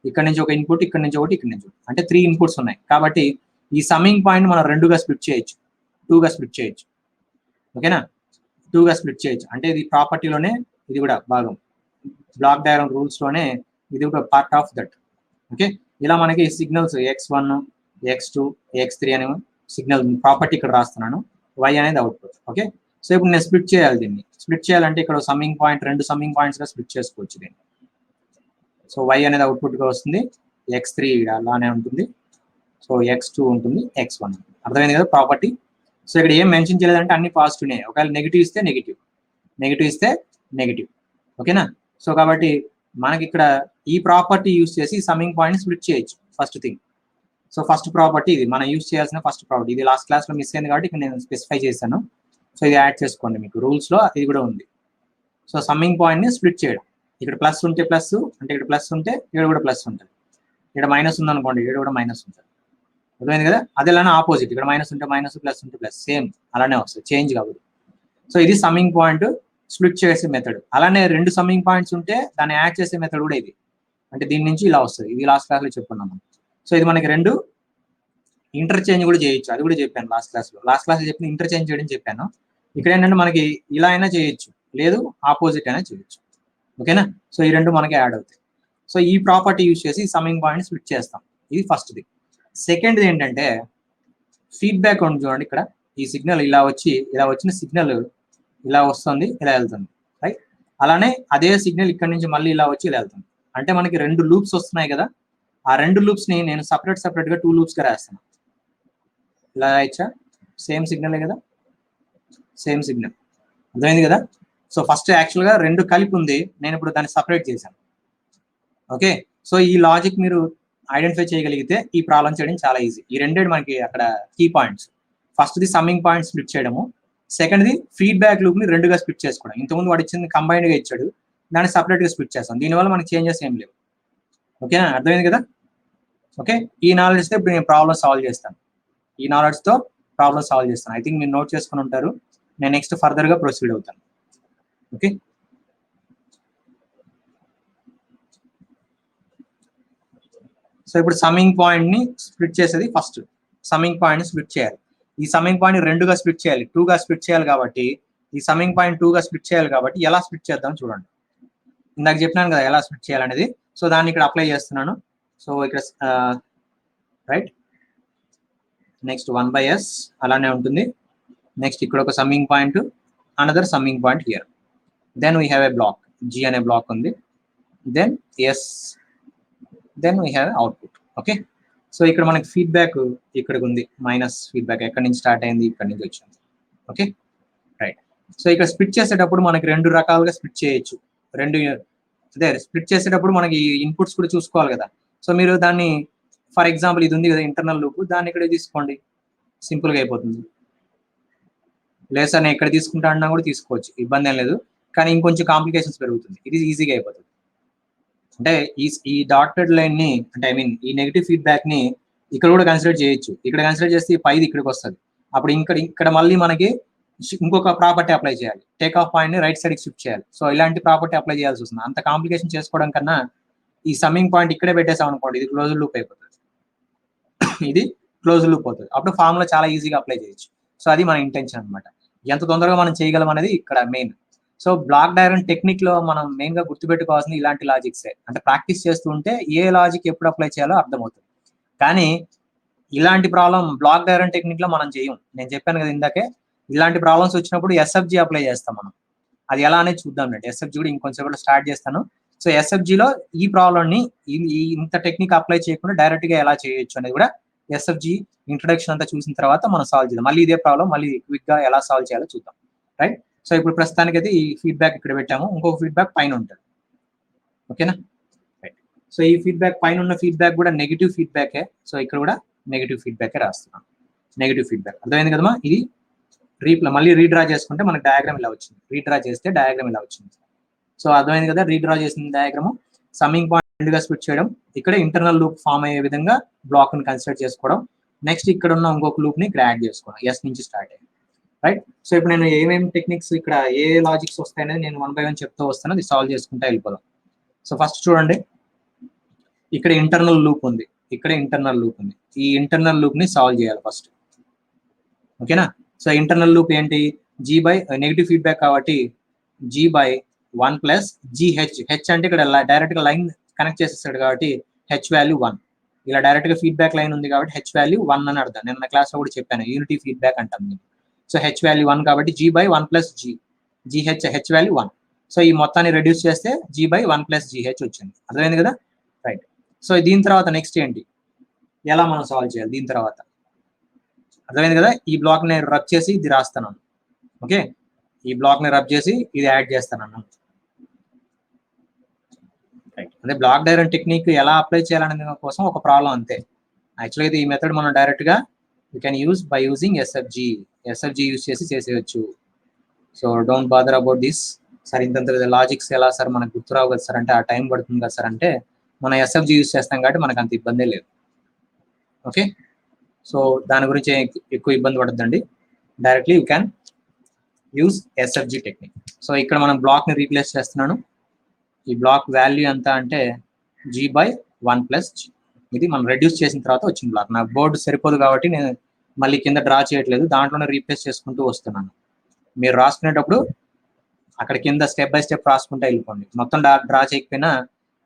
ఇక్కడ నుంచి ఒక ఇన్పుట్, ఇక్కడ నుంచి ఒకటి, ఇక్కడ నుంచి అంటే 3 ఇన్పుట్స్ ఉన్నాయి. కాబట్టి ఈ సమ్మింగ్ పాయింట్ మనం 2గా స్ప్లిట్ చేయొచ్చు, 2గా స్ప్లిట్ చేయొచ్చు. ఓకేనా, 2గా స్ప్లిట్ చేయొచ్చు. అంటే ఇది ప్రాపర్టీలోనే ఇది కూడా భాగం, బ్లాక్ డయాగ్రామ్ రూల్స్ లోనే ఇది కూడా పార్ట్ ఆఫ్ దట్. ఓకే, ఇలా మనకి సిగ్నల్స్ x1 x2 x3 అనే సిగ్నల్ ప్రాపర్టీ ఇక్కడ రాస్తున్నాను, y అనేది అవుట్పుట్. ఓకే, సో ఇప్పుడు నేను స్ప్లిట్ చేయాలి. దీన్ని స్ప్లిట్ చేయాలంటే ఇక్కడ సమ్మింగ్ పాయింట్ 2 సమ్మింగ్ పాయింట్స్ గా స్ప్లిట్ చేసుకోవచ్చు దీన్ని. సో y అనేది అవుట్పుట్ గా వస్తుంది, x3 అలానే ఉంటుంది. సో x2 ఉంటుంది, x1 అర్థమైంది కదా ప్రాపర్టీ. సో ఇక్కడ ఏం మెన్షన్ చేయలేదంటే అన్ని పాజిటివ్నే, ఒకవేళ నెగిటివ్ ఇస్తే నెగిటివ్, నెగిటివ్ ఇస్తే నెగిటివ్. ఓకేనా. సో కాబట్టి మనకి ఇక్కడ ఈ ప్రాపర్టీ యూస్ చేసి సమ్మింగ్ పాయింట్ స్ప్లిట్ చేయొచ్చు first thing. So first property ఇది మనం యూస్ చేయాల్సిన ఫస్ట్ ప్రాపర్టీ. ఇది లాస్ట్ క్లాస్లో మిస్ అయింది కాబట్టి ఇక్కడ నేను స్పెసిఫై చేశాను. సో ఇది యాడ్ చేసుకోండి, మీకు రూల్స్లో ఇది కూడా ఉంది. సో సమ్మింగ్ పాయింట్ని స్ప్లిట్ చేయడం, ఇక్కడ ప్లస్ ఉంటే ప్లస్ అంటే ఇక్కడ ప్లస్ ఉంటే ఇక్కడ కూడా ప్లస్ ఉంటుంది, ఇక్కడ మైనస్ ఉందనుకోండి ఇక్కడ కూడా మైనస్ ఉంటుంది. అర్థమైంది కదా. అది అలానే ఆపోజిట్, ఇక్కడ మైనస్ ఉంటే మైనస్, ప్లస్ ఉంటే ప్లస్, సేమ్ అలానే వస్తుంది, చేంజ్ కాదు. సో ఇది సమ్మింగ్ పాయింట్ స్ప్లిట్ చేసే మెథడ్. అలానే రెండు సమ్మింగ్ పాయింట్స్ ఉంటే దాన్ని యాడ్ చేసే మెథడ్ కూడా ఇది, అంటే దీని నుంచి ఇలా వస్తుంది. ఇది లాస్ట్ క్లాస్లో చెప్పుకున్నాం. సో ఇది మనకి రెండు ఇంటర్చేంజ్ కూడా చేయొచ్చు, అది కూడా చెప్పాను లాస్ట్ క్లాస్లో. లాస్ట్ క్లాస్లో చెప్పిన ఇంటర్చేంజ్ చేయడం చెప్పాను. ఇక్కడ ఏంటంటే మనకి ఇలా అయినా చేయొచ్చు, లేదు ఆపోజిట్ అయినా చేయొచ్చు. ఓకేనా. సో ఈ రెండు మనకి యాడ్ అవుతాయి. సో ఈ ప్రాపర్టీ యూజ్ చేసి సమ్మింగ్ పాయింట్ స్ప్లిట్ చేస్తాం. ఇది ఫస్ట్ది. సెకండ్ది ఏంటంటే ఫీడ్బ్యాక్ ఉంది చూడండి. ఇక్కడ ఈ సిగ్నల్ ఇలా వచ్చి, ఇలా వచ్చిన సిగ్నల్ ఇలా వస్తుంది, ఇలా వెళ్తుంది, రైట్. అలానే అదే సిగ్నల్ ఇక్కడ నుంచి మళ్ళీ ఇలా వచ్చి ఇలా వెళ్తుంది. అంటే మనకి రెండు లూప్స్ వస్తున్నాయి కదా, ఆ రెండు లూప్స్ ని నేను సపరేట్ గా 2 లూప్స్ గా రాస్తాను. ఇలా రాయచ్చా, సేమ్ సిగ్నలే కదా, సేమ్ సిగ్నల్, అర్థమైంది కదా. సో ఫస్ట్ యాక్చువల్ గా రెండు కలిపి ఉంది, నేను ఇప్పుడు దాన్ని సపరేట్ చేశాను. ఓకే. సో ఈ లాజిక్ మీరు ఐడెంటిఫై చేయగలిగితే ఈ ప్రాబ్లం చేయడం చాలా ఈజీ. ఈ రెండేడు మనకి అక్కడ కీ పాయింట్స్. ఫస్ట్ది సమ్మింగ్ పాయింట్ స్ప్లిట్ చేయడము, సెకండ్ది ఫీడ్బ్యాక్ లూప్ ని రెండుగా స్ప్లిట్ చేసుకోవడం. ఇంతకుముందు వాడు ఇచ్చింది కంబైన్డ్ గా ఇచ్చాడు, దాన్ని సపరేట్ గా స్ప్లిట్ చేస్తాం. దీనివల్ల మనకి చేంజెస్ ఏం లేవు. ఓకేనా, అర్థమైంది కదా. ఓకే, ఈ నాలెడ్జ్ తో ఇప్పుడు నేను ప్రాబ్లమ్ సాల్వ్ చేస్తాను. ఈ నాలెడ్జ్ తో ప్రాబ్లమ్ సాల్వ్ చేస్తాను. ఐ థింక్ మీరు నోట్ చేసుకుని ఉంటారు. నేను నెక్స్ట్ ఫర్దర్ గా ప్రొసీడ్ అవుతాను. ఓకే. సో ఇప్పుడు సమ్మింగ్ పాయింట్ ని స్ప్లిట్ చేసేది ఫస్ట్. సమ్మింగ్ పాయింట్ ని స్ప్లిట్ చేయాలి. ఈ సమ్మింగ్ పాయింట్ రెండుగా స్ప్లిట్ చేయాలి, 2గా స్ప్లిట్ చేయాలి. కాబట్టి ఈ సమ్మింగ్ పాయింట్ 2గా స్ప్లిట్ చేయాలి. కాబట్టి ఎలా స్ప్లిట్ చేద్దాం చూడండి. ఇందాక చెప్పినాను కదా ఎలా స్ప్లిట్ చేయాలనేది. సో దాన్ని ఇక్కడ అప్లై చేస్తున్నాను. సో ఇక్కడ రైట్, నెక్స్ట్ 1/s అలానే ఉంటుంది. నెక్స్ట్ ఇక్కడ ఒక summing point, another summing point here. Then we have a block, g అనే బ్లాక్ ఉంది. Then s, then we have output. Okay. So ఇక్కడ మనకి ఫీడ్బ్యాక్ ఇక్కడికి ఉంది, మైనస్ ఫీడ్బ్యాక్ ఎక్కడి నుంచి స్టార్ట్ అయింది, ఇక్కడ నుంచి వచ్చింది. Okay, right. సో ఇక్కడ స్ప్లిట్ చేసేటప్పుడు మనకి రెండు రకాలుగా స్ప్లిట్ చేయొచ్చు. అదే స్ప్లిట్ చేసేటప్పుడు మనకి ఇన్పుట్స్ కూడా చూసుకోవాలి కదా. సో మీరు దాన్ని ఫర్ ఎగ్జాంపుల్ ఇది ఉంది కదా ఇంటర్నల్ లూప్, దాన్ని ఇక్కడ తీసుకోండి, సింపుల్గా అయిపోతుంది. లేదు సార్ నేను ఇక్కడ తీసుకుంటా అన్నా కూడా తీసుకోవచ్చు, ఇబ్బంది ఏం లేదు. కానీ ఇంకొంచెం కాంప్లికేషన్స్ పెరుగుతుంది. ఇది ఈజీగా అయిపోతుంది. అంటే ఈ డాటెడ్ లైన్ ని, అంటే ఐ మీన్ ఈ నెగిటివ్ ఫీడ్బ్యాక్ ని ఇక్కడ కూడా కన్సిడర్ చేయొచ్చు. ఇక్కడ కన్సిడర్ చేస్తే పైది ఇక్కడికి వస్తుంది. అప్పుడు ఇక్కడ మళ్ళీ మనకి ఇంకొక ప్రాపర్టీ అప్లై చేయాలి, టేక్ ఆఫ్ పాయింట్ ని రైట్ సైడ్ కి షిఫ్ట్ చేయాలి. సో ఇలాంటి ప్రాపర్టీ అప్లై చేయాల్సి వస్తుంది. అంత కాంప్లికేషన్ చేసుకోవడం కన్నా ఈ సమ్మింగ్ పాయింట్ ఇక్కడే పెట్టేసాం అనుకోండి, ఇది క్లోజ్ లూప్ అయిపోతుంది, ఇది క్లోజ్ లూప్ అవుతుంది. అప్పుడు ఫార్ములా చాలా ఈజీగా అప్లై చేయొచ్చు. సో అది మన ఇంటెన్షన్ అనమాట. ఎంత తొందరగా మనం చేయగలం అనేది ఇక్కడ main. So block diagram technique లో మనం మెయిన్ గా గుర్తుపెట్టుకోవాల్సింది ఇలాంటి లాజిక్సే. అంటే ప్రాక్టీస్ చేస్తూ ఉంటే ఏ లాజిక్ ఎప్పుడు అప్లై చేయాలో అర్థమవుతుంది. కానీ ఇలాంటి ప్రాబ్లం బ్లాక్ డయాగ్రమ్ టెక్నిక్ లో మనం చేయం. నేను చెప్పాను కదా ఇందాకే, ఇలాంటి ప్రాబ్లమ్స్ వచ్చినప్పుడు ఎస్ఎఫ్జి అప్లై చేస్తాం మనం. అది ఎలా అనేది చూద్దాం అండి. ఎస్ఎఫ్జి కూడా ఇంకొంచెం స్టార్ట్ చేస్తాను. సో ఎస్ఎఫ్జిలో ఈ ప్రాబ్లమ్ ని ఇంత టెక్నిక్ అప్లై చేయకుండా డైరెక్ట్ గా ఎలా చేయొచ్చు అనేది కూడా ఎస్ఎఫ్జి ఇంట్రొడక్షన్ అంతా చూసిన తర్వాత మనం సాల్వ్ చేద్దాం. మళ్ళీ ఇదే ప్రాబ్లం మళ్ళీ క్విక్ గా ఎలా సాల్వ్ చేయాలో చూద్దాం, రైట్. సో ఇప్పుడు ప్రస్తుతానికి అయితే ఈ ఫీడ్బ్యాక్ ఇక్కడ పెట్టాము, ఇంకొక ఫీడ్బ్యాక్ పైన ఉంటుంది. ఓకేనా, రైట్. సో ఈ ఫీడ్బ్యాక్ పైన ఉన్న ఫీడ్బ్యాక్ కూడా నెగిటివ్ ఫీడ్బ్యాకే. సో ఇక్కడ కూడా నెగిటివ్ ఫీడ్బ్యాకే రాస్తున్నాం, నెగిటివ్ ఫీడ్బ్యాక్. అర్థమైంది కదమ్మా. ఇది మళ్ళీ రీడ్రా చేసుకుంటే మనకి డయాగ్రామ్ ఇలా వచ్చింది, రీడ్రా చేస్తే డయాగ్రామ్ ఇలా వచ్చింది. సో అర్థమైంది కదా. రీడ్రా చేసిన డయాగ్రామ్ సమ్మింగ్ పాయింట్ రెండుగా స్ప్లిట్ చేయడం, ఇక్కడ ఇంటర్నల్ లూప్ ఫామ్ అయ్యే విధంగా బ్లాక్ ని కన్సిడర్ చేసుకోవడం, నెక్స్ట్ ఇక్కడ ఉన్న ఇంకొక లూప్ ని గ్రాడ్ చేసుకోవడం, ఎస్ నుంచి స్టార్ట్ అయ్యి, రైట్. సో ఇప్పుడు నేను ఏమేమి టెక్నిక్స్ ఇక్కడ ఏ లాజిక్స్ వస్తాయనేది నేను 1 by 1 చెప్తూ వస్తాను, అది సాల్వ్ చేసుకుంటా వెళ్ళిపోదాం. సో ఫస్ట్ చూడండి, ఇక్కడ ఇంటర్నల్ లూప్ ఉంది, ఇక్కడ ఇంటర్నల్ లూప్ ఉంది. ఈ ఇంటర్నల్ లూప్ ని సాల్వ్ చేయాలి ఫస్ట్. ఓకేనా. సో ఇంటర్నల్ లూప్ ఏంటి, g బై నెగిటివ్ ఫీడ్బ్యాక్ కాబట్టి g/1 + gh. హెచ్ అంటే ఇక్కడ డైరెక్ట్ గా లైన్ కనెక్ట్ చేసేస్తాడు కాబట్టి h వాల్యూ 1. ఇలా డైరెక్ట్ గా ఫీడ్బ్యాక్ లైన్ ఉంది కాబట్టి h వాల్యూ 1 అని అర్థం. నేను నా క్లాస్ లో కూడా చెప్పాను, యూనిటీ ఫీడ్బ్యాక్ అంటాం. సో h వాల్యూ 1 కాబట్టి g/1 + gh, h value 1. So ఈ మొత్తాన్ని రెడ్యూస్ చేస్తే g/1 + gh వచ్చింది. అర్థమైంది కదా, రైట్. సో దీని తర్వాత నెక్స్ట్ ఏంటి, ఎలా మనం సాల్వ్ చేయాలి దీని తర్వాత అర్థమైంది కదా. ఈ బ్లాక్ ని రబ్ చేసి ఇది రాస్తాను. ఓకే, ఈ బ్లాక్ ని రబ్ చేసి ఇది యాడ్ చేస్తాను. అదే బ్లాక్ డయాగ్రమ్ టెక్నిక్ ఎలా అప్లై చేయాలనే కోసం ఒక ప్రాబ్లం అంతే. యాక్చువల్గా ఈ మెథడ్ మనం డైరెక్ట్ గా you can use by using SFG use చేసి చేసేయచ్చు. So don't bother about this. Sir ఇంత లాజిక్స్ ఎలా సార్ మనకు గుర్తురావు కదా సార్ అంటే ఆ టైం పడుతుంది కదా సార్ అంటే మనం ఎస్ఎఫ్జి యూజ్ చేస్తాం కాబట్టి మనకు అంత ఇబ్బందే లేదు. ఓకే, సో దాని గురించి ఎక్కువ ఇబ్బంది పడద్దండి. Directly you can use SFG technique. So ఇక్కడ మనం బ్లాక్ ని రీప్లేస్ చేస్తున్నాను. ఈ బ్లాక్ వాల్యూ ఎంత అంటే g/1+g. ఇది మనం రెడ్యూస్ చేసిన తర్వాత వచ్చిన బ్లాక్. నా బోర్డు సరిపోదు కాబట్టి నేను మళ్ళీ కింద డ్రా చేయట్లేదు, దాంట్లోనే రీప్లేస్ చేసుకుంటూ వస్తున్నాను. మీరు రాసుకునేటప్పుడు అక్కడ కింద స్టెప్ బై స్టెప్ రాసుకుంటూ వెళ్ళిపోండి. మొత్తం డ్రా చేయకపోయినా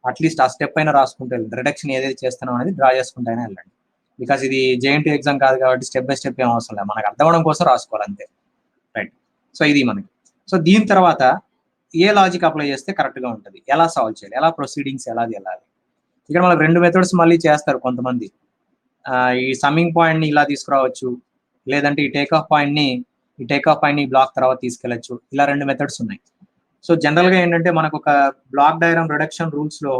అట్లీస్ట్ ఆ స్టెప్ అయినా రాసుకుంటూ వెళ్ళండి. రిడక్షన్ ఏదైతే చేస్తున్నాం అనేది డ్రా చేసుకుంటూ అయినా వెళ్ళండి. బికాస్ ఇది జేఎన్టీ ఎగ్జామ్ కాదు కాబట్టి స్టెప్ బై స్టెప్ ఏం అవసరం లేదు, మనకు అర్థం అవడం కోసం రాసుకోవాలి అంతే. రైట్, సో ఇది మనకి. సో దీని తర్వాత ఏ లాజిక్ అప్లై చేస్తే కరెక్ట్ గా ఉంటుంది, ఎలా సాల్వ్ చేయాలి, ఎలా ప్రొసీడింగ్స్ ఎలాది వెళ్ళాలి. ఇక్కడ మనకు 2 మెథడ్స్ మళ్ళీ చేస్తారు కొంతమంది. ఈ సమ్మింగ్ పాయింట్ ని ఇలా తీసుకురావచ్చు, లేదంటే ఈ టేక్ ఆఫ్ పాయింట్ ని బ్లాక్ తర్వాత తీసుకెళ్లొచ్చు. ఇలా 2 మెథడ్స్ ఉన్నాయి. సో జనరల్ గా ఏంటంటే మనకు ఒక బ్లాక్ డయాగ్రామ్ రిడక్షన్ రూల్స్ లో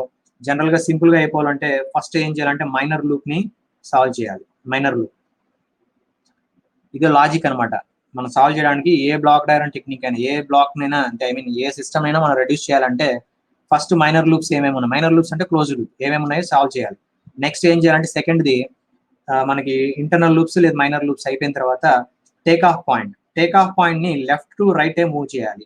జనరల్ గా సింపుల్ గా అయిపోవాలంటే ఫస్ట్ ఏం చేయాలంటే మైనర్ లూప్ ని సాల్వ్ చేయాలి. మైనర్ లూప్ ఇదే లాజిక్ అనమాట. మనం సాల్వ్ చేయడానికి ఏ బ్లాక్ డయాగ్రామ్ టెక్నిక్ అయినా ఏ బ్లాక్ నైనా అంటే ఐ మీన్ ఏ సిస్టమ్ అయినా మనం రెడ్యూస్ చేయాలంటే ఫస్ట్ మైనర్ లూప్స్ ఏమేమి ఉన్నాయి, మైనర్ లూప్స్ అంటే క్లోజ్ లూప్ ఏమేమి ఉన్నాయో సాల్వ్ చేయాలి. నెక్స్ట్ ఏం చేయాలంటే సెకండ్ది మనకి ఇంటర్నల్ లూప్స్ లేదా మైనర్ లూప్స్ అయిపోయిన తర్వాత టేక్ ఆఫ్ పాయింట్ ని లెఫ్ట్ టు రైట్ మూవ్ చేయాలి.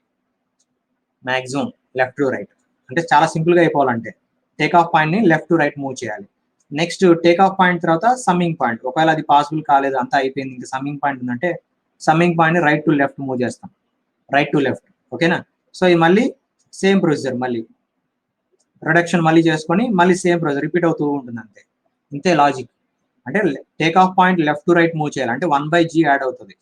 మాక్సిమం లెఫ్ట్ టు రైట్ అంటే చాలా సింపుల్ గా అయిపోవాలంటే టేక్ ఆఫ్ పాయింట్ ని లెఫ్ట్ టు రైట్ మూవ్ చేయాలి. నెక్స్ట్ టేక్ ఆఫ్ పాయింట్ తర్వాత సమ్మింగ్ పాయింట్, ఒకవేళ అది పాసిబుల్ కాలేదు అంతా అయిపోయింది ఇంకా సమ్మింగ్ పాయింట్ ఉందంటే సమ్మింగ్ పాయింట్ ని రైట్ టు లెఫ్ట్ మూవ్ చేస్తాం, రైట్ టు లెఫ్ట్. ఓకేనా, సో ఇది మళ్ళీ సేమ్ ప్రొసీజర్, మళ్ళీ రిడక్షన్ మళ్ళీ చేసుకొని మళ్ళీ సేమ్ ప్రొసీజర్ రిపీట్ అవుతూ ఉంటుంది అంతే. ఇంతే లాజిక్. అంటే take off point left to right move చేయాలి అంటే 1/g యాడ్ అవుతుంది.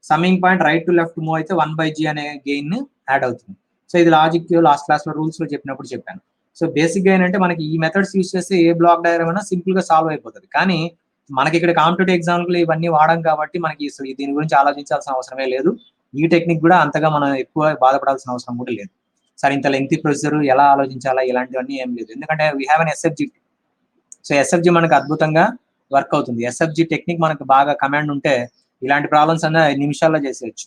Summing point right to left move అయితే 1/g అనే గెయిన్ యాడ్ అవుతుంది. సో ఇది లాజిక్ లాస్ట్ క్లాస్ లో రూల్స్ లో చెప్పినప్పుడు చెప్పాను. సో బేసిక్ గా ఏంటంటే మనకి ఈ మెథడ్స్ యూస్ చేస్తే ఏ బ్లాక్ డయాగ్రామ్ అయినా సింపుల్ గా సాల్వ్ అయిపోతుంది. కానీ మనకి ఇక్కడ కాంపిటేటివ్ ఎగ్జామ్లు ఇవన్నీ వాడడం కాబట్టి మనకి దీని గురించి ఆలోచించాల్సిన అవసరమే లేదు. ఈ టెక్నిక్ కూడా అంతగా మనం ఎక్కువ బాధపడాల్సిన అవసరం కూడా లేదు. సరే ఇంత లెంగ్తీ ప్రొసీజర్ ఎలా ఆలోచించాలా ఇలాంటివన్నీ ఏం లేదు, ఎందుకంటే we have an SFG. So SFG మనకు అద్భుతంగా వర్క్ అవుతుంది. ఎస్ఎఫ్జి టెక్నిక్ మనకు బాగా కమాండ్ ఉంటే ఇలాంటి ప్రాబ్లమ్స్ అన్న 5 నిమిషాల్లో చేసేయచ్చు.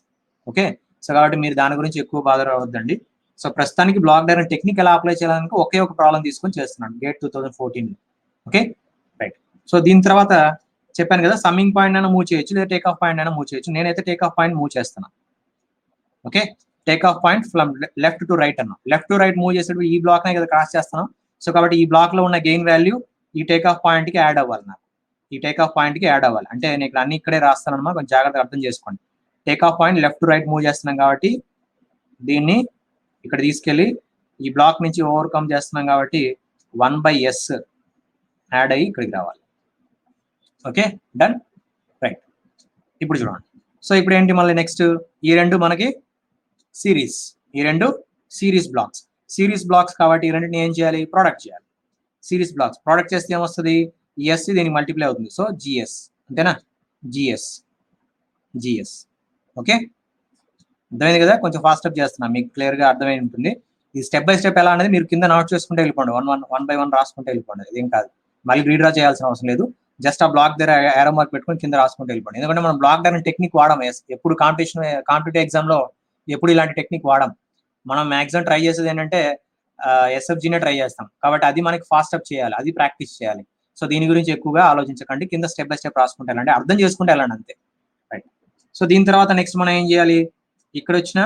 ఓకే, సో కాబట్టి మీరు దాని గురించి ఎక్కువ బాధ రావద్దండి. సో ప్రస్తుతానికి బ్లాక్ డయాగ్రామ్ టెక్నిక్ ఎలా అప్లై చేయాలనుకో ఒకే ఒక ప్రాబ్లం తీసుకొని చేస్తున్నాను గేట్ 2014. Okay right. సో దీని తర్వాత చెప్పాను కదా సమ్మింగ్ పాయింట్ అయినా మూవ్ చేయొచ్చు లేదా టేక్ ఆఫ్ పాయింట్ అయినా మూవ్ చేయొచ్చు. నేనైతే టేక్ ఆఫ్ పాయింట్ మూవ్ చేస్తాను. Okay, take off point from left to right అన్నా. లెఫ్ట్ టు రైట్ మూవ్ చేసేటప్పుడు ఈ బ్లాక్ నే కదా క్రాస్ చేస్తాను. సో కాబట్టి ఈ బ్లాక్ లో ఉన్న గెయిన్ వాల్యూ ఈ టేక్ ఆఫ్ పాయింట్ కి యాడ్ అవ్వాలి. నాకు ఈ టేక్ ఆఫ్ పాయింట్ కి యాడ్ అవ్వాలి అంటే నేను ఇక్కడ అన్ని ఇక్కడే రాస్తాను అన్నమాట. కొంచెం జాగ్రత్తగా అర్థం చేసుకోండి. Take off point left to right move చేస్తున్నాం కాబట్టి దీన్ని ఇక్కడ తీసుకెళ్లి ఈ బ్లాక్ నుంచి ఓవర్కమ్ చేస్తున్నాం కాబట్టి 1/s యాడ్ అయ్యి ఇక్కడికి రావాలి. Okay done right. ఇప్పుడు చూడండి. సో ఇప్పుడు ఏంటి మళ్ళీ నెక్స్ట్ ఈ రెండు మనకి సిరీస్, ఈ రెండు సిరీస్ బ్లాక్స్ కాబట్టి ఈ రెండింటిని ఏం చేయాలి, ప్రోడక్ట్ చేయాలి. సిరీస్ బ్లాక్స్ ప్రోడక్ట్ చేస్తే ఏమొస్తుంది, ఎస్ దీనికి మల్టిప్లై అవుతుంది. సో జిఎస్ అంతేనా, జిఎస్. ఓకే అర్థమైంది కదా, కొంచెం ఫాస్ట్ అప్ చేస్తున్నా మీకు క్లియర్ గా అర్థమై ఉంటుంది. ఈ స్టెప్ బై స్టెప్ ఎలా అనేది మీరు కింద నోట్ చేసుకుంటే వెళ్ళిపోండి, 1 రాసుకుంటే వెళ్ళిపోండి. ఇదేం కాదు, మళ్ళీ రీడ్రా చేయాల్సిన అవసరం లేదు. జస్ట్ ఆ బ్లాక్ దగ్గర ఏరో మార్క్ పెట్టుకొని కింద రాసుకుంటే వెళ్ళిపోండి. ఎందుకంటే మనం బ్లాక్ డయాగ్రామ్ టెక్నిక్ వాడడం ఎప్పుడు కాంపిటేటివ్ ఎగ్జామ్ లో ఎప్పుడు ఇలాంటి టెక్నిక్ వాడడం. మనం మాక్సిమం ట్రై చేసేది ఏంటంటే ఎస్ఎఫ్జీనే ట్రై చేస్తాం కాబట్టి అది మనకి ఫాస్ట్ అప్ చేయాలి, అది ప్రాక్టీస్ చేయాలి. సో దీని గురించి ఎక్కువగా ఆలోచించకండి, కింద స్టెప్ బై స్టెప్ రాసుకుంటే వెళ్ళండి, అర్థం చేసుకుంటే వెళ్ళండి అంతే. రైట్. సో దీని తర్వాత నెక్స్ట్ మనం ఏం చేయాలి, ఇక్కడ వచ్చిన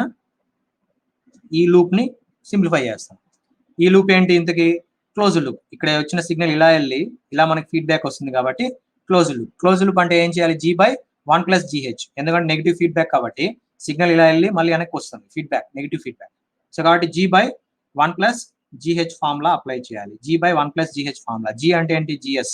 ఈ లూప్ ని సింప్లిఫై చేస్తాం. ఈ లూప్ ఏంటి, ఇంతకి క్లోజ్ లూప్. ఇక్కడ వచ్చిన సిగ్నల్ ఇలా వెళ్ళి ఇలా మనకి ఫీడ్బ్యాక్ వస్తుంది కాబట్టి క్లోజ్ లూప్ అంటే ఏం చేయాలి, g/1+gh. ఎందుకంటే నెగిటివ్ ఫీడ్బ్యాక్ కాబట్టి సిగ్నల్ ఇలా వెళ్ళి మళ్ళీ వెనక్కి వస్తుంది ఫీడ్బ్యాక్, నెగిటివ్ ఫీడ్బ్యాక్. సో కాబట్టి g/1+gh ఫార్ములా అప్లై చేయాలి. g/1+gh ఫార్ములా, g అంటే ఏంటి, gs.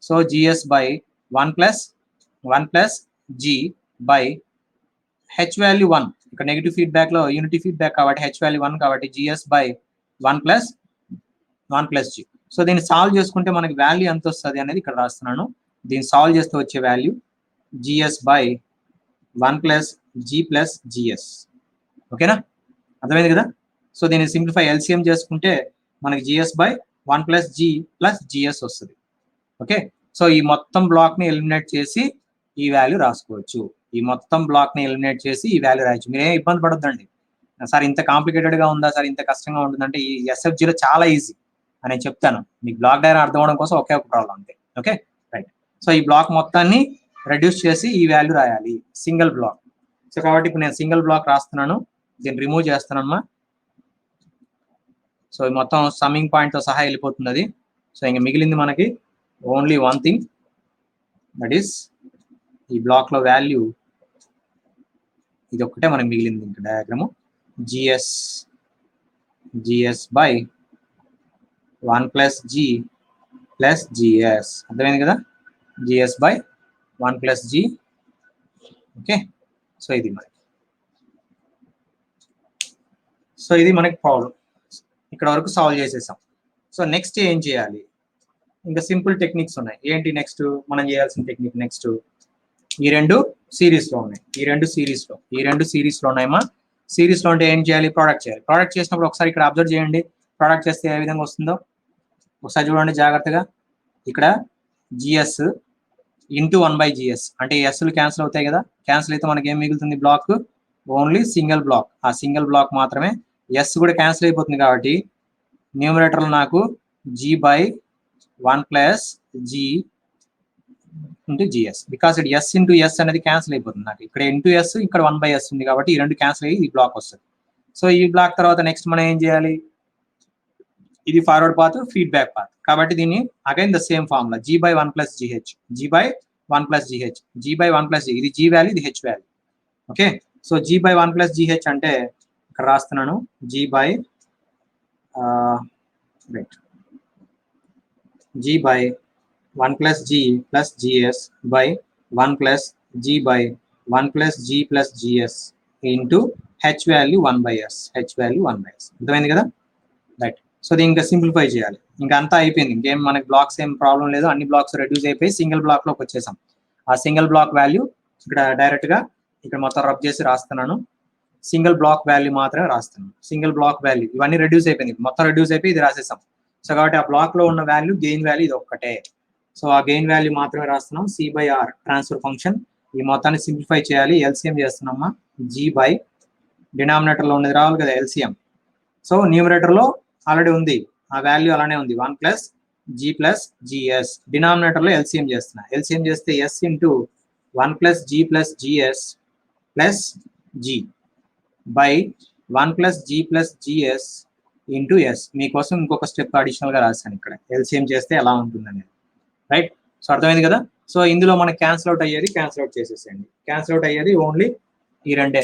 So gs/1+g/h value 1. ఇక్కడ నెగిటివ్ ఫీడ్బ్యాక్ లో యూనిటీ ఫీడ్బ్యాక్ కాబట్టి h వాల్యూ 1 కాబట్టి gs/1+g. సో దీన్ని సాల్వ్ చేసుకుంటే మనకి వాల్యూ ఎంత వస్తుంది అనేది ఇక్కడ రాస్తున్నాను. దీన్ని సాల్వ్ చేస్తే వచ్చే value gs by 1 plus g plus gs. ఓకేనా, అర్థమైంది కదా. సో దీన్ని సింప్లిఫై ఎల్సిఎం చేసుకుంటే మనకి gs by 1 plus g plus gs వస్తుంది. ఓకే, సో ఈ మొత్తం బ్లాక్ని ఎలిమినేట్ చేసి ఈ వాల్యూ రాసుకోవచ్చు. ఈ మొత్తం బ్లాక్ని ఎలిమినేట్ చేసి ఈ వాల్యూ రాయొచ్చు. మీరేం ఇబ్బంది పడొద్దండి, సార్ ఇంత కాంప్లికేటెడ్గా ఉందా సార్, ఇంత కష్టంగా ఉంటుందంటే ఈ ఎస్ఎఫ్జీలో చాలా ఈజీ అని నేను చెప్తాను. మీకు బ్లాక్ డయాగ్రామ్ అర్థం అవడం కోసం ఒకే ఒక ప్రాబ్లం అంతే. Okay right. సో ఈ బ్లాక్ మొత్తాన్ని రెడ్యూస్ చేసి ఈ వాల్యూ రాయాలి, సింగిల్ బ్లాక్. సో కాబట్టి ఇప్పుడు నేను సింగిల్ బ్లాక్ రాస్తున్నాను, దీన్ని రిమూవ్ చేస్తానమ్మా. సో మొత్తం సమ్మింగ్ పాయింట్తో సహా వెళ్ళిపోతుంది అది. సో ఇంక మిగిలింది మనకి only one thing, that is ఈ బ్లాక్లో వాల్యూ ఇది ఒక్కటే మనకి మిగిలింది. ఇంకా diagram gs by 1 plus g plus gs. అర్థమైంది కదా, gs by 1 plus g. Okay, so ఇది మనకి ప్రాబ్లం ఇక్కడ వరకు సాల్వ్ చేసేసాం. సో నెక్స్ట్ ఏం చేయాలి, ఇంకా సింపుల్ టెక్నిక్స్ ఉన్నాయి. ఏంటి నెక్స్ట్ మనం చేయాల్సిన టెక్నిక్? నెక్స్ట్ ఈ రెండు సిరీస్లో ఉన్నాయి, ఈ రెండు సిరీస్లో ఉన్నాయమ్మా. సిరీస్లో అంటే ఏం చేయాలి? ప్రోడక్ట్ చేయాలి. ప్రోడక్ట్ చేసినప్పుడు ఒకసారి ఇక్కడ అబ్జర్వ్ చేయండి, ప్రోడక్ట్ చేస్తే ఏ విధంగా వస్తుందో ఒకసారి చూడండి జాగ్రత్తగా. ఇక్కడ gs ఇంటూ 1/gs అంటే ఎస్లు క్యాన్సిల్ అవుతాయి కదా, క్యాన్సిల్ అయితే మనకి ఏం మిగులుతుంది? Block, only single block. ఆ సింగిల్ బ్లాక్ మాత్రమే, ఎస్ కూడా క్యాన్సిల్ అయిపోతుంది కాబట్టి న్యూమరేటర్లో నాకు g by 1 plus g into gs. Because it s into s అనేది క్యాన్సిల్ అయిపోతుంది నాకు. ఇక్కడ ఇంటూ s, ఇక్కడ 1/s ఉంది కాబట్టి ఈ రెండు క్యాన్సిల్ అయ్యి ఈ బ్లాక్ వస్తుంది. సో ఈ బ్లాక్ తర్వాత నెక్స్ట్ మనం ఏం చేయాలి? ఇది ఫార్వర్డ్ పాత్, ఫీడ్బ్యాక్ పాత్ కాబట్టి దీన్ని again the same formula g by 1 plus gh, g by 1 plus gh, g by 1 plus g. ఇది g వాల్యూ, ఇది h value. Okay, so g by 1 plus gh అంటే ఇక్కడ రాస్తున్నాను g by g by 1 plus g plus gs by 1 plus g by 1 plus g plus gs into h value 1/s, h value 1/s. అర్థమైంది కదా, right. So దీన్ని ఇంకా simplify చేయాలి. ఇంకా అంతా అయిపోయింది, ఇంకేం మనకి బ్లాక్స్ ఏం ప్రాబ్లం లేదు. అన్ని బ్లాక్స్ రెడ్యూస్ అయిపోయి సింగిల్ బ్లాక్లోకి వచ్చేసాం. ఆ సింగిల్ బ్లాక్ వాల్యూ ఇక్కడ డైరెక్ట్గా ఇక్కడ మొత్తం రబ్ చేసి రాస్తున్నాను. సింగిల్ బ్లాక్ వాల్యూ మాత్రమే రాస్తున్నాను. సింగిల్ బ్లాక్ వాల్యూ ఇవన్నీ రెడ్యూస్ అయిపోయింది, మొత్తం రెడ్యూస్ అయిపోయి ఇది రాసేసాం. సో కాబట్టి ఆ బ్లాక్లో ఉన్న వాల్యూ, గెయిన్ వాల్యూ ఇది ఒక్కటే. సో ఆ గెయిన్ వాల్యూ మాత్రమే రాస్తున్నాం. c/r transfer function. ఈ మొత్తాన్ని సింప్లిఫై చేయాలి, ఎల్సిఎం చేస్తున్నామా. g బై డినామినేటర్లో ఉన్నది రావాలి కదా ఎల్సిఎం. సో న్యూమరేటర్లో ఆల్రెడీ ఉంది, ఆ వాల్యూ అలానే ఉంది 1 ప్లస్ g ప్లస్ gs. డినామినేటర్లో ఎల్సిఎం చేస్తున్నా. ఎల్సిఎం చేస్తే s into 1 plus g plus gs plus g by 1 plus g plus gs into s. మీకోసం ఇంకొక స్టెప్ అడిషనల్గా రాశాను ఇక్కడ, ఎల్సిఎం చేస్తే ఎలా ఉంటుందనేది. రైట్, సో అర్థమైంది కదా. సో ఇందులో మనకి క్యాన్సిల్ అవుట్ అయ్యేది క్యాన్సిల్ అవుట్ చేసేసేయండి. క్యాన్సిల్ అవుట్ అయ్యేది ఓన్లీ ఈ రెండే,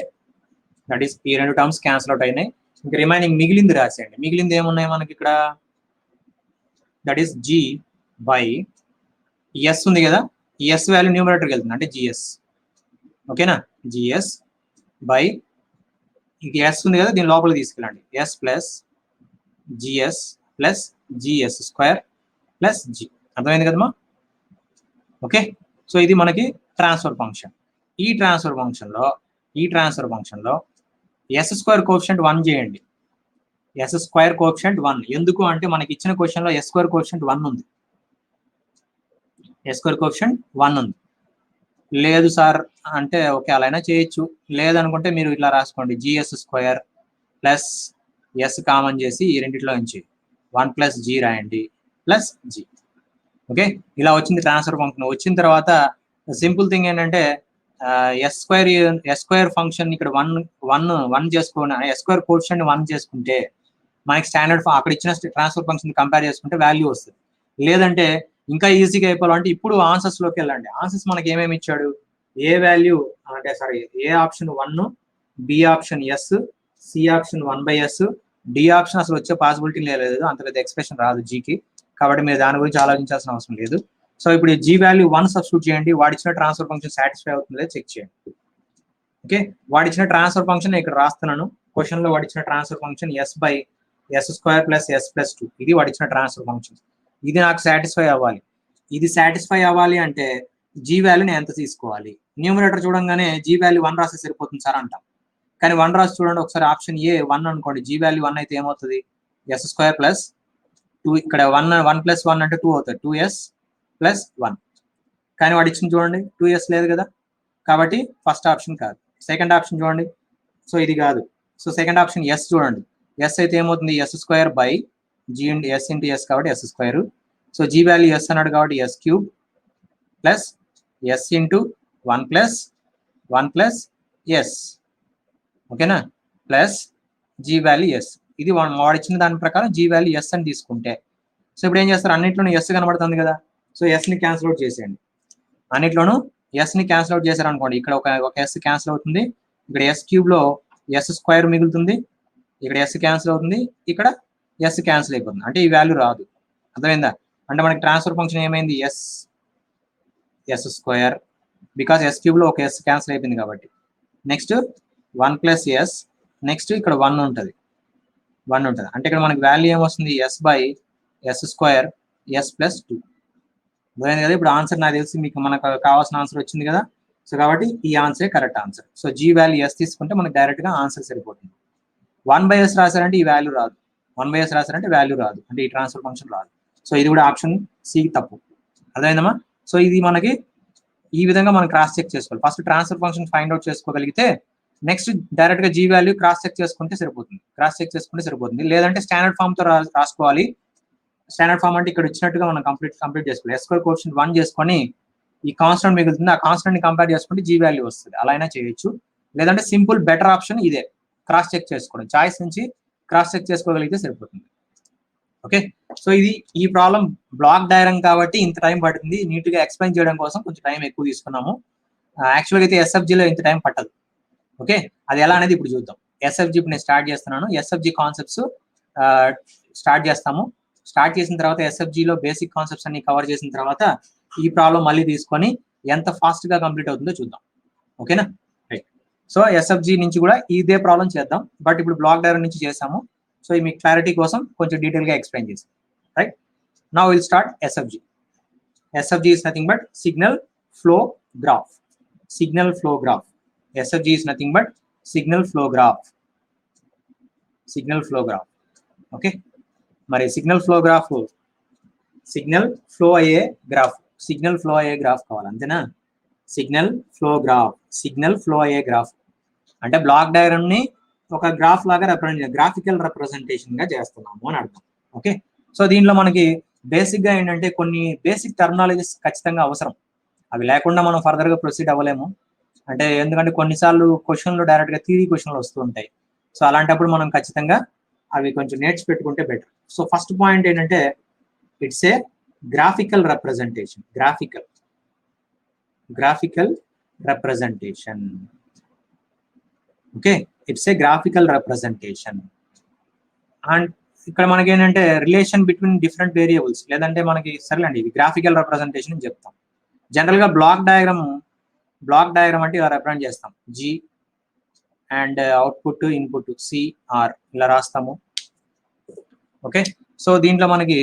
దట్ ఈస్ ఈ రెండు టర్మ్స్ క్యాన్సిల్ అవుట్ అయినాయి. ఇంకా రిమైనింగ్ మిగిలింది రాసేయండి. మిగిలింది ఏమున్నాయి మనకి ఇక్కడ, that is g by s ఉంది కదా, ఈ s వాల్యూ న్యూమరేటర్కి వెళ్తుంది అంటే gs. ఓకేనా, gs బై ఇంక s ఉంది కదా, దీని లోపలికి తీసుకెళ్ళండి, s plus gs plus gs square plus g. అర్థమైంది కదమ్మా. ఓకే, సో ఇది మనకి ట్రాన్స్ఫర్ ఫంక్షన్. ఈ ట్రాన్స్ఫర్ ఫంక్షన్లో ఎస్ స్క్వేర్ కోఎఫిషియంట్ 1 చేయండి. ఎస్ స్క్వేర్ కోఎఫిషియంట్ 1 ఎందుకు అంటే మనకి ఇచ్చిన క్వశ్చన్లో ఎస్ స్క్వేర్ కోఎఫిషియంట్ 1 ఉంది. ఎస్ స్క్వేర్ కోఎఫిషియంట్ 1 ఉంది. లేదు సార్ అంటే ఓకే అలా అయినా చేయొచ్చు. లేదనుకుంటే మీరు ఇట్లా రాసుకోండి, GS square plus s common చేసి ఈ రెండిట్లో నుంచి 1 ప్లస్ జీ రాయండి ప్లస్ జీ. ఓకే, ఇలా వచ్చింది ట్రాన్స్ఫర్ ఫంక్షన్. వచ్చిన తర్వాత సింపుల్ థింగ్ ఏంటంటే ఎస్ స్క్వేర్ ఫంక్షన్ ఇక్కడ 1 చేసుకోండి, ఎస్ స్క్వేర్ కోఎఫిషియంట్ 1 చేసుకుంటే మనకి స్టాండర్డ్ అక్కడ ఇచ్చిన ట్రాన్స్ఫర్ ఫంక్షన్ కంపేర్ చేసుకుంటే వాల్యూ వస్తుంది. లేదంటే ఇంకా ఈజీగా అయిపోవాలంటే ఇప్పుడు ఆన్సర్స్లోకి వెళ్ళండి. ఆన్సర్స్ మనకి ఏమేమి ఇచ్చాడు, ఏ వాల్యూ అంటే sorry A option 1, B option S, C option 1/s, D option అసలు వచ్చే పాసిబిలిటీ లేదు, అంత పెద్ద ఎక్స్ప్రెషన్ రాదు జీకి. కాబట్టి మీరు దాని గురించి ఆలోచించాల్సిన అవసరం లేదు. సో ఇప్పుడు జీ వాల్యూ 1 సబ్స్టిట్యూట్ చేయండి, వాడిచ్చిన ట్రాన్స్ఫర్ ఫంక్షన్ సాటిస్ఫై అవుతుందో చెక్ చేయండి. ఓకే, వాడిచ్చిన ట్రాన్స్ఫర్ ఫంక్షన్ ఇక్కడ రాస్తున్నాను. క్వశ్చన్లో వాడిచ్చిన transfer function S by S square plus S plus 2, ఇది వాడిచ్చిన ట్రాన్స్ఫర్ ఫంక్షన్. ఇది నాకు సాటిస్ఫై అవ్వాలి. ఇది సాటిస్ఫై అవ్వాలి అంటే జీ వాల్యూని ఎంత తీసుకోవాలి. న్యూమరేటర్ చూడంగానే జీ వాల్యూ 1 రాస్తే సరిపోతుంది సార్ అంటాం. కానీ 1 రాసి చూడండి ఒకసారి. ఆప్షన్ ఏ 1 అనుకోండి, జీ వాల్యూ 1 అయితే ఏమవుతుంది, s² ప్లస్ 2, ఇక్కడ 1 ప్లస్ 1 అంటే 2 అవుతుంది, 2s ప్లస్ 1. కానీ వాడు ఇచ్చింది చూడండి 2s లేదు కదా, కాబట్టి ఫస్ట్ ఆప్షన్ కాదు. సెకండ్ ఆప్షన్ చూడండి, సో ఇది కాదు. సో సెకండ్ ఆప్షన్ ఎస్ చూడండి, ఎస్ అయితే ఏమవుతుంది, s² by G s into s కాబట్టి s². So G value s అన్నాడు కాబట్టి s³ plus s into 1 plus 1 plus s, ఓకేనా, ప్లస్ జీ వాల్యూ ఎస్. ఇది వాడు ఇచ్చిన దాని ప్రకారం జీ వాల్యూ ఎస్ అని తీసుకుంటే, సో ఇప్పుడు ఏం చేస్తారు, అన్నింటిలోనూ ఎస్ కనబడుతుంది కదా, సో ఎస్ని క్యాన్సిల్ అవుట్ చేసేయండి. అన్నిట్లోనూ ఎస్ని క్యాన్సిల్ అవుట్ చేశారు అనుకోండి, ఇక్కడ ఒక ఎస్ క్యాన్సిల్ అవుతుంది, ఇక్కడ s³ లో s² మిగులుతుంది, ఇక్కడ ఎస్ క్యాన్సిల్ అవుతుంది, ఇక్కడ ఎస్ క్యాన్సిల్ అయిపోతుంది, అంటే ఈ వాల్యూ రాదు. అర్థమైందా, అంటే మనకి ట్రాన్స్ఫర్ ఫంక్షన్ ఏమైంది, s² బికాస్ s³ లో ఒక ఎస్ క్యాన్సిల్ అయిపోయింది కాబట్టి. నెక్స్ట్ 1 ప్లస్ ఎస్, నెక్స్ట్ ఇక్కడ 1 ఉంటుంది, అంటే ఇక్కడ మనకి వాల్యూ ఏమొస్తుంది, s by s² s plus 2. అర్థమైంది కదా. ఇప్పుడు ఆన్సర్ నాకు తెలిసి మీకు మనకు కావాల్సిన ఆన్సర్ వచ్చింది కదా, సో కాబట్టి ఈ ఆన్సరే correct answer. So G value S తీసుకుంటే మనకు డైరెక్ట్ గా ఆన్సర్ సరిపోతుంది. 1/s రాశారంటే ఈ వాల్యూ రాదు, 1/s రాశారంటే వాల్యూ రాదు, అంటే ఈ ట్రాన్స్ఫర్ ఫంక్షన్ రాదు. సో ఇది కూడా ఆప్షన్ సి తప్పు. అర్థమైందమ్మా. సో ఇది మనకి ఈ విధంగా మనం క్రాస్ చెక్ చేసుకోవాలి. First transfer function find out చేసుకోగలిగితే నెక్స్ట్ డైరెక్ట్ గా జీ వాల్యూ క్రాస్ చెక్ చేసుకుంటే సరిపోతుంది, లేదంటే స్టాండర్డ్ ఫామ్ తో రాసుకోవాలి. స్టాండర్డ్ ఫామ్ అంటే ఇక్కడ ఇచ్చినట్టుగా మనం కంప్లీట్ చేసుకోవాలి. s² కోఎఫిషియంట్ 1 చేసుకొని ఈ కాన్స్టెంట్ మిగులుతుంది, ఆ కాన్స్టెంట్ ని కంపేర్ చేసుకుంటే జీ వాల్యూ వస్తుంది, అలా అయినా చేయొచ్చు. లేదంటే సింపుల్ బెటర్ ఆప్షన్ ఇదే, క్రాస్ చెక్ చేసుకోవడం, చాయిస్ నుంచి క్రాస్ చెక్ చేసుకోగలిగితే సరిపోతుంది. ఓకే, సో ఇది ఈ ప్రాబ్లం బ్లాక్ డయాగ్రామ్ కాబట్టి ఇంత టైం పడుతుంది. నీట్ గా ఎక్స్ప్లెయిన్ చేయడం కోసం కొంచెం టైం ఎక్కువ తీసుకున్నాము. యాక్చువల్గా అయితే SFGలో ఇంత టైం పట్టదు. ఓకే, అది ఎలా అనేది ఇప్పుడు చూద్దాం. SFG ఇప్పుడు నేను స్టార్ట్ చేస్తున్నాను. SFG కాన్సెప్ట్స్ స్టార్ట్ చేస్తాము. స్టార్ట్ చేసిన తర్వాత SFGలో బేసిక్ కాన్సెప్ట్స్ అన్ని కవర్ చేసిన తర్వాత ఈ ప్రాబ్లం మళ్ళీ తీసుకొని ఎంత ఫాస్ట్ గా కంప్లీట్ అవుతుందో చూద్దాం. ఓకేనా, రైట్. సో SFG నుంచి కూడా ఇదే ప్రాబ్లం చేద్దాం, బట్ ఇప్పుడు బ్లాక్ డయాగ్రామ్ నుంచి చేసాము. సో మీ క్లారిటీ కోసం కొంచెం డీటెయిల్ గా ఎక్స్ప్లెయిన్ చేసాం. Right, now will start SFG. SFG is nothing but signal flow graph. SFG is nothing but signal flow graph. Okay, మరి సిగ్నల్ ఫ్లో అయ్యే గ్రాఫ్ కావాలి, అంతేనా. సిగ్నల్ ఫ్లో అయ్యే గ్రాఫ్ అంటే బ్లాక్ డయాగ్రామ్ ని ఒక గ్రాఫ్ లాగా గ్రాఫికల్ రిప్రజెంటేషన్ గా చేస్తున్నాము అని అర్థం. ఓకే, సో దీనిలో మనకి బేసిక్ గా ఏంటంటే కొన్ని బేసిక్ టర్మినాలజీస్ ఖచ్చితంగా అవసరం. అవి లేకుండా మనం ఫర్దర్ గా ప్రొసీడ్ అవ్వలేము. అంటే ఎందుకంటే కొన్నిసార్లు క్వశ్చన్లు డైరెక్ట్ గా థియరీ క్వశ్చన్లు వస్తూ ఉంటాయి. సో అలాంటప్పుడు మనం ఖచ్చితంగా అవి కొంచెం నేర్చి పెట్టుకుంటే బెటర్. సో ఫస్ట్ పాయింట్ ఏంటంటే it's a graphical representation. Okay, it's a graphical representation. And ఇక్కడ మనకి ఏంటంటే రిలేషన్ బిట్వీన్ డిఫరెంట్ వేరియబుల్స్, లేదంటే మనకి సరేలేండి ఇది గ్రాఫికల్ రిప్రజెంటేషన్ అని చెప్తాం. జనరల్ గా బ్లాక్ డయాగ్రామ్ అంటే ఇలా రిప్రజెంట్ చేస్తాం, G and output input CR ఇలా రాస్తాము. ఓకే, సో దీంట్లో మనకి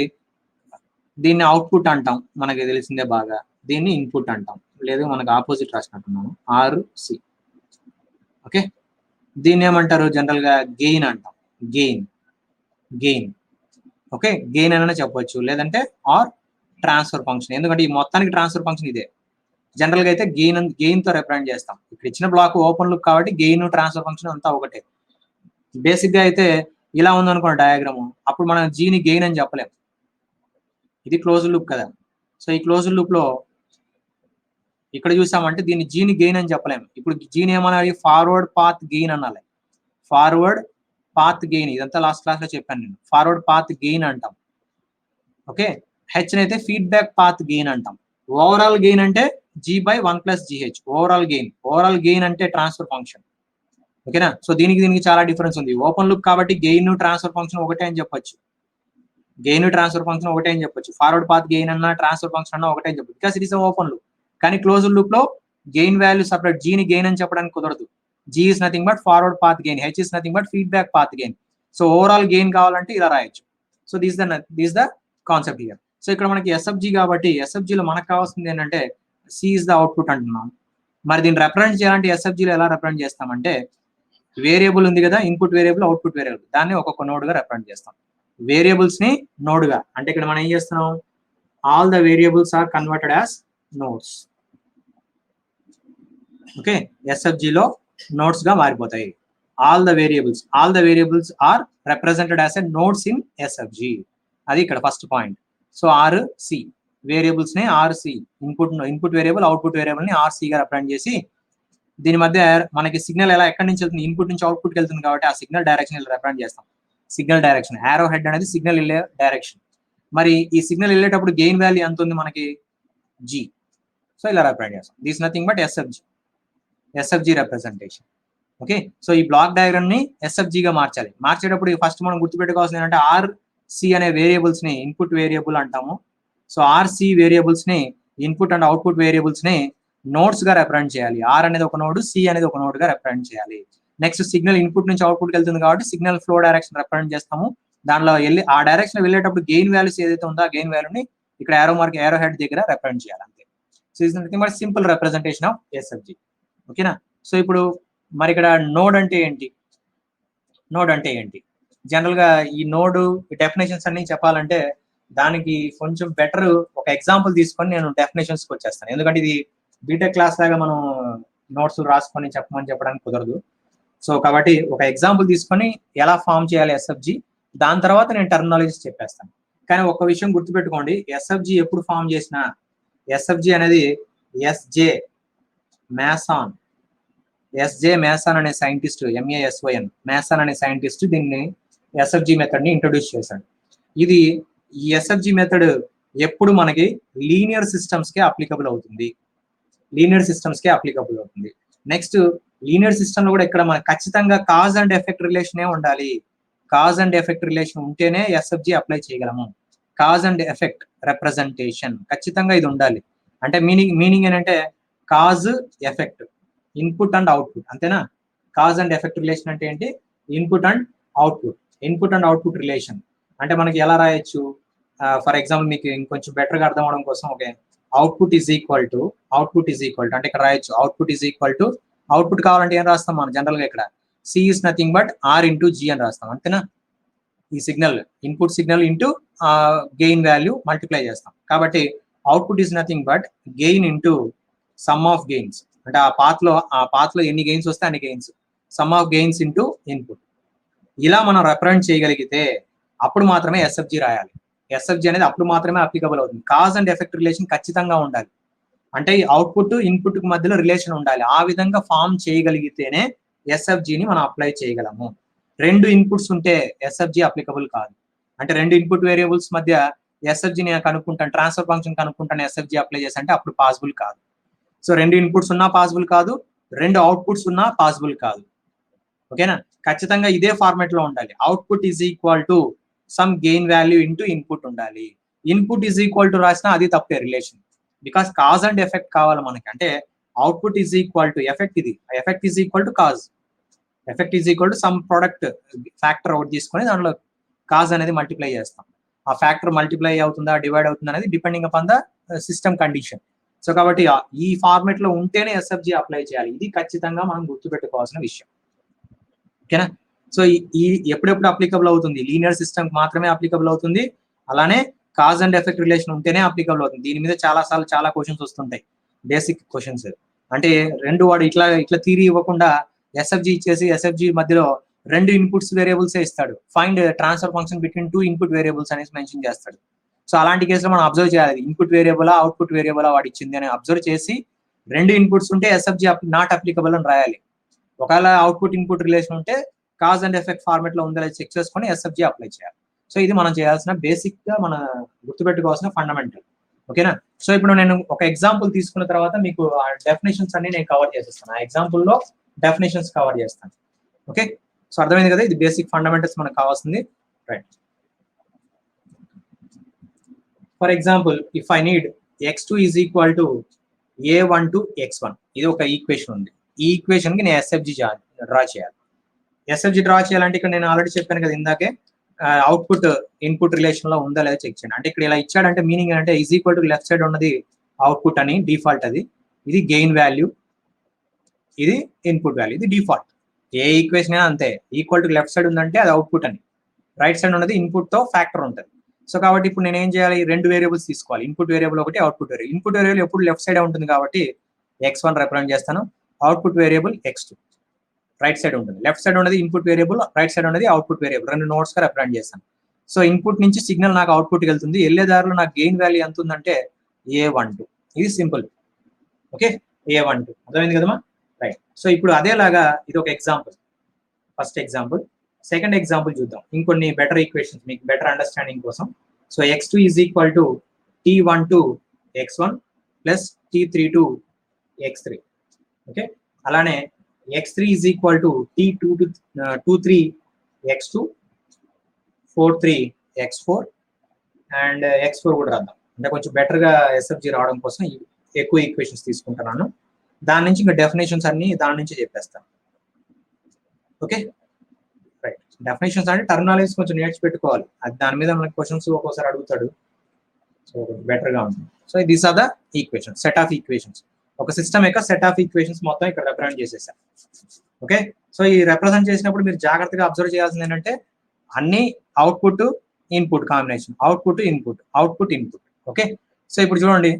దీన్ని అవుట్పుట్ అంటాం, మనకి తెలిసిందే బాగా. దీన్ని ఇన్పుట్ అంటాం, లేదు మనకి ఆపోజిట్ రాసినట్టున్నాము, ఆర్ సి. ఓకే, దీన్ని ఏమంటారు జనరల్ గా గెయిన్ అంటాం, గెయిన్. ఓకే, గెయిన్ అని చెప్పొచ్చు, లేదంటే ఆర్ ట్రాన్స్ఫర్ ఫంక్షన్. ఎందుకంటే ఈ మొత్తానికి ట్రాన్స్ఫర్ ఫంక్షన్ ఇదే. జనరల్ గా అయితే గెయిన్ తో రిప్రజెంట్ చేస్తాం. ఇక్కడ ఇచ్చిన బ్లాక్ ఓపెన్ లుక్ కాబట్టి గెయిన్ ట్రాన్స్ఫర్ ఫంక్షన్ అంతా ఒకటే. బేసిక్ గా అయితే ఇలా ఉందనుకోండి డయాగ్రామ్, అప్పుడు మనం జీని గెయిన్ అని చెప్పలేము, ఇది క్లోజ్ లూప్ కదా. సో ఈ క్లోజ్ లూప్ లో ఇక్కడ చూసామంటే దీన్ని జీని గెయిన్ అని చెప్పలేము. ఇప్పుడు జీని ఏమనాలి, ఫార్వర్డ్ పాత్ గెయిన్ అనాలి. ఇదంతా లాస్ట్ క్లాస్ లో చెప్పాను నేను. ఫార్వర్డ్ పాత్ గెయిన్ అంటాం. ఓకే, హెచ్ అయితే ఫీడ్బ్యాక్ పాత్ గెయిన్ అంటాం. ఓవరాల్ గెయిన్ అంటే G/1 + GH ఓవరాల్ గెయిన్ అంటే ట్రాన్స్ఫర్ ఫంక్షన్. ఓకేనా, సో దీనికి చాలా డిఫరెన్స్ ఉంది. ఓపెన్ లుక్ కాబట్టి గెయిన్ ట్రాన్స్ఫర్ ఫంక్షన్ ఒకటే అని చెప్పొచ్చు. ఫార్వర్డ్ పాత్ గెయిన్ అన్నా ట్రాన్స్ఫర్ ఫంక్షన్ అన్నా ఒకటే అని చెప్పొచ్చు, because it is open look. కానీ క్లోజ్ లుక్ లో గెయిన్ వాల్యూ సపరేట్, జీని గెయిన్ అని చెప్పడానికి కుదరదు. G is nothing but forward path gain, H is nothing but feedback path gain. So overall gain కావాలంటే ఇలా రాయొచ్చు. So this the concept here. So ఇక్కడ మనకి ఎస్ఎఫ్జి కాబట్టి ఎస్ఎఫ్జిలో మనకు కావాల్సింది ఏంటంటే సి ఇస్ ద అవుట్పుట్ అంటున్నాం. మరి దీన్ని రిప్రజెంట్ చేయాలంటే ఎస్ఎఫ్జిలో ఎలా రిప్రజెంట్ చేస్తామంటే వేరియబుల్ ఉంది కదా, ఇన్పుట్ వేరియబుల్ అవుట్పుట్ వేరియబుల్, దాన్ని ఒక్కొక్క నోడ్ గా రిప్రజెంట్ చేస్తాం. వేరియబుల్స్ ని నోడ్ గా, అంటే ఇక్కడ మనం ఏం చేస్తున్నాం, all the variables are converted as nodes. Okay, ఎస్ఎఫ్జిలో నోడ్స్ గా మారిపోతాయి. All the variables are represented as a nodes in SFG. అది ఇక్కడ first point. So R C variables ని R C, input variable output variable ని R C గా represent చేసి దీని మధ్య మనకి సిగ్నల్ ఎలా ఎక్కడి నుంచి వెళ్తుంది, ఇన్పుట్ నుంచి అవుట్పుట్ కి వెళ్తుంది కాబట్టి ఆ సిగ్నల్ డైరెక్షన్ రిప్రజెంట్ చేస్తాం. సిగ్నల్ డైరెక్షన్, యారో హెడ్ అనేది సిగ్నల్ వెళ్ళే డైరెక్షన్. మరి ఈ సిగ్నల్ వెళ్ళేటప్పుడు గెయిన్ వాల్యూ ఎంత ఉంది మనకి, జీ. సో ఇలా రిప్రజెంట్ చేస్తాం. This nothing but SFG representation. Okay, so ఈ బ్లాక్ డయాగ్రామ్ ని ఎస్ఎఫ్జి గా మార్చాలి. మార్చేటప్పుడు ఫస్ట్ మనం గుర్తుపెట్టుకోవాల్సింది ఏంటంటే ఆర్ సి అనే వేరియబుల్స్ ని ఇన్పుట్ వేరియబుల్ అంటాము. సో ఆర్ సి వేరియబుల్స్ ని ఇన్పుట్ అండ్ అవుట్పుట్ వేరియబుల్స్ ని నోడ్స్ గా రిప్రజెంట్ చేయాలి. ఆర్ అనేది ఒక నోడ్, సి అనేది ఒక నోడ్ గా రిప్రజెంట్ చేయాలి. నెక్స్ట్ సిగ్నల్ ఇన్పుట్ నుంచి అవుట్పుట్ వెళ్తుంది కాబట్టి సిగ్నల్ ఫ్లో డైరెక్షన్ రిప్రజెంట్ చేస్తాము. దానిలో వెళ్ళి ఆ డైరెక్షన్ వెళ్ళేటప్పుడు గెయిన్ వాల్యూస్ ఏదైతే ఉందో ఆ గెయిన్ వాల్యూని ఇక్కడ యారో హెడ్ దగ్గర రిప్రజెంట్ చేయాలి అంతే. So is nothing but simple representation of SFG. ఓకేనా. సో ఇప్పుడు మరి ఇక్కడ నోడ్ అంటే ఏంటి, జనరల్ గా ఈ నోడ్ డెఫినేషన్స్ అన్ని చెప్పాలంటే దానికి కొంచెం బెటర్ ఒక ఎగ్జాంపుల్ తీసుకొని నేను డెఫినేషన్స్ కి వచ్చేస్తాను. ఎందుకంటే ఇది బీటెక్ క్లాస్ లాగా మనం నోట్స్ రాసుకొని చెప్పడానికి కుదరదు. సో కాబట్టి ఒక ఎగ్జాంపుల్ తీసుకొని ఎలా ఫామ్ చేయాలి ఎస్ఎఫ్జి, దాని తర్వాత నేను టర్మినాలజీస్ చెప్పేస్తాను. కానీ ఒక విషయం గుర్తుపెట్టుకోండి, ఎస్ఎఫ్జి ఎప్పుడు ఫామ్ చేసినా ఎస్ఎఫ్జి అనేది ఎస్జే మ్యాసాన్ అనే సైంటిస్ట్, MASON మ్యాసాన్ అనే సైంటిస్ట్ దీన్ని ఎస్ఎఫ్జి మెథడ్ ని ఇంట్రొడ్యూస్ చేశాడు. ఈ ఎస్ఎఫ్జి మెథడ్ ఎప్పుడు మనకి లీనియర్ సిస్టమ్స్ కే అప్లికబుల్ అవుతుంది. నెక్స్ట్ లీనియర్ సిస్టమ్ లో కూడా ఇక్కడ మనకి ఖచ్చితంగా కాజ్ అండ్ ఎఫెక్ట్ రిలేషనే ఉండాలి. కాజ్ అండ్ ఎఫెక్ట్ రిలేషన్ ఉంటేనే ఎస్ఎఫ్జి అప్లై చేయగలము. కాజ్ అండ్ ఎఫెక్ట్ రిప్రజెంటేషన్ ఖచ్చితంగా ఇది ఉండాలి. అంటే మీనింగ్ ఏంటంటే cause effect, input and output, అంతేనా. కాజ్ అండ్ ఎఫెక్ట్ రిలేషన్ అంటే ఏంటి, ఇన్పుట్ అండ్ అవుట్పుట్ రిలేషన్. అంటే మనకి ఎలా రాయొచ్చు, ఫర్ ఎగ్జాంపుల్ మీకు ఇంకొంచెం బెటర్గా అర్థం అవడం కోసం okay, output is equal to అంటే ఇక్కడ రాయొచ్చు అవుట్పుట్ కావాలంటే ఏం రాస్తాం మనం జనరల్ గా, ఇక్కడ C is nothing but R into G అని రాస్తాం, అంతేనా. ఈ signal input signal into gain value multiply చేస్తాం. కాబట్టి output is nothing but gain into sum of gains, అంటే ఆ పాత్ లో ఎన్ని గెయిన్స్ వస్తే అన్ని gains, sum of gains into input. ఇలా మనం రిప్రజెంట్ చేయగలిగితే అప్పుడు మాత్రమే ఎస్ఎఫ్జి రాయాలి. ఎస్ఎఫ్జి అనేది అప్పుడు మాత్రమే అప్లికబుల్ అవుతుంది. కాజ్ అండ్ ఎఫెక్ట్ రిలేషన్ ఖచ్చితంగా ఉండాలి. అంటే ఈ అవుట్పుట్ ఇన్పుట్ మధ్యలో రిలేషన్ ఉండాలి. ఆ విధంగా ఫామ్ చేయగలిగితేనే ఎస్ఎఫ్జిని మనం అప్లై చేయగలము. 2 ఇన్పుట్స్ ఉంటే ఎస్ఎఫ్జి అప్లికబుల్ కాదు. అంటే 2 ఇన్పుట్ వేరియబుల్స్ మధ్య ఎస్ఎఫ్జి నేను కనుక్కుంటాను, ట్రాన్స్ఫర్ ఫంక్షన్ కనుక్కుంటాను, ఎస్ఎఫ్జి అప్లై చేసి అంటే అప్పుడు పాసిబుల్ కాదు. సో 2 ఇన్పుట్స్ ఉన్నా పాసిబుల్ కాదు, 2 అవుట్పుట్స్ ఉన్నా పాసిబుల్ కాదు. ఓకేనా. ఖచ్చితంగా ఇదే ఫార్మాట్ లో ఉండాలి. Output is equal to some gain value into input ఉండాలి. ఇన్పుట్ ఈజ్ ఈక్వల్ టు రాసినా అది తప్పే relation, because cause and effect కావాలి మనకి. అంటే output is equal to effect is equal to cause, effect is equal to some product factor ఒకటి తీసుకొని దానిలో కాజ్ అనేది మల్టిప్లై చేస్తాం. ఆ ఫ్యాక్టర్ మల్టిప్లై అవుతుందా డివైడ్ అవుతుందా అనేది depending upon the system condition. So కాబట్టి ఈ ఫార్మాట్ లో ఉంటేనే ఎస్ఎఫ్జి అప్లై చేయాలి. ఇది ఖచ్చితంగా మనం గుర్తుపెట్టుకోవాల్సిన విషయం. ఓకేనా. సో ఈ ఎప్పుడెప్పుడు అప్లికబుల్ అవుతుంది, లీనియర్ సిస్టమ్ మాత్రమే అప్లికబుల్ అవుతుంది. అలానే కాజ్ అండ్ ఎఫెక్ట్ రిలేషన్ ఉంటేనే అప్లికబుల్ అవుతుంది. దీని మీద చాలా క్వశ్చన్స్ వస్తుంటాయి, బేసిక్ క్వశ్చన్స్. అంటే వాడు ఇట్లా థియరీ ఇవ్వకుండా ఎస్ఎఫ్జి ఇచ్చేసి ఎస్ఎఫ్జి మధ్యలో 2 ఇన్పుట్స్ వేరియబుల్స్ ఇస్తాడు. Find transfer function between 2 input variables అనేసి మెన్షన్ చేస్తాడు. సో అలాంటి కేసులో మనం అబ్జర్వ్ చేయాలి, ఇన్పుట్ వేరియబుల్ అవుట్పుట్ వేరియబుల్ వాడు ఇచ్చింది అని అబ్జర్వ్ చేసి 2 ఇన్పుట్స్ ఉంటే ఎస్ఎఫ్జి నాట్ అప్లికబుల్ అని రాయాలి. ఒకవేళ అవుట్పుట్ ఇన్పుట్ రిలేషన్ ఉంటే కాజ్ అండ్ ఎఫెక్ట్ ఫార్మాట్ లో ఉందో చెక్ చేసుకొని ఎస్ఎఫ్జి అప్లై చేయాలి. సో ఇది మనం చేయాల్సిన బేసిక్ గా మన గుర్తుపెట్టుకోవాల్సిన ఫండమెంటల్. ఓకేనా. సో ఇప్పుడు నేను ఒక ఎగ్జాంపుల్ తీసుకున్న తర్వాత మీకు ఆ డెఫినేషన్స్ అన్ని నేను కవర్ చేసేస్తాను. ఆ ఎగ్జాంపుల్ లో డెఫినేషన్స్ కవర్ చేస్తాను. ఓకే. సో అర్థమైంది కదా, ఇది బేసిక్ ఫండమెంటల్స్ మనకు కావాల్సింది. Right. For example if I need x2 is equal to a1 to x1, ఇది ఒక ఈక్వేషన్ ఉంది. ఈ ఈక్వేషన్ కి నేను ఎస్ఎఫ్జి డ్రా చేయాలి. ఎస్ఎఫ్జి డ్రా చేయాలంటే ఇక్కడ నేను ఆల్రెడీ చెప్పాను కదా ఇందాకే, అవుట్పుట్ ఇన్పుట్ రిలేషన్ లో ఉందా లేదా చెక్ చేయండి. అంటే ఇక్కడ ఇలా ఇచ్చాడంటే మీనింగ్ ఏంటంటే is equal to left side ఉన్నది అవుట్పుట్ అని డిఫాల్ట్, అది ఇది గెయిన్ వాల్యూ, ఇది ఇన్పుట్ వాల్యూ, ఇది డిఫాల్ట్. ఏ ఈక్వేషన్ అయినా అంతే, ఈక్వల్ టు లెఫ్ట్ సైడ్ ఉందంటే అది అవుట్పుట్ అని, రైట్ సైడ్ ఉన్నది ఇన్పుట్ తో ఫ్యాక్టర్ ఉంటుంది. సో కాబట్టి ఇప్పుడు నేను ఏం చేయాలి, రెండు వేరియబుల్స్ తీసుకోవాలి, ఇన్పుట్ వేరియబుల్ ఒకటి, అవుట్పుట్ వేరియబుల్. ఇన్పుట్ వేరియబుల్ ఎప్పుడు లెఫ్ట్ సైడ్ ఉంటుంది కాబట్టి x1 రిప్రజెంట్ చేస్తాను, output variable x2 right side ఉంటుంది. లెఫ్ట్ సైడ్ ఉన్నది ఇన్పుట్ వేరియబుల్, రైట్ సైడ్ ఉన్నది అవుట్పుట్ వేరియబుల్, రెండు నోట్స్ గా రిప్రజెంట్ చేస్తాను. సో ఇన్పుట్ నుంచి సిగ్నల్ నాకు అవుట్పుట్ కి వెళ్తుంది, వెళ్ళే దారిలో నాకు గెయిన్ వాల్యూ ఎంత ఉందంటే A12, ఇది సింపుల్. ఓకే, A12 అర్థమైంది కదమ్మా, రైట్. సో ఇప్పుడు అదేలాగా ఇది ఒక example, first example. Second example చూద్దాం, ఇంకొన్ని బెటర్ ఈక్వేషన్స్ మీకు బెటర్ అండర్స్టాండింగ్ కోసం. So x2 is equal to t12 x1 plus t32 x3. Okay, అలానే x3 is equal to t23 x2 43 x4 and x4 కూడా రాద్దాం, అంటే కొంచెం బెటర్ గా ఎస్ఎఫ్జి రావడం కోసం ఎక్కువ ఈక్వేషన్స్ తీసుకుంటున్నాను. దాని నుంచి ఇంకా డెఫినేషన్స్ అన్ని దాని నుంచి చెప్పేస్తాను. Okay, right. డెఫినేషన్స్ అంటే టర్మినాలజీస్ కొంచెం నేర్చి పెట్టుకోవాలి, అది దాని మీద మనకి క్వశ్చన్స్ ఒక్కోసారి అడుగుతాడు, సో బెటర్ గా ఉంటుంది. So these are the equations, set of equations, ఒక సిస్టమ్ యొక్క సెట్ ఆఫ్ ఈక్వేషన్స్ మొత్తం ఇక్కడ రిప్రజెంట్ చేసేసాను. ఓకే, సో ఈ రిప్రజెంట్ చేసినప్పుడు మీరు జాగ్రత్తగా అబ్జర్వ్ చేయాల్సింది ఏంటంటే అన్ని output input combination, output input, output input. Okay, so ఇప్పుడు చూడండి,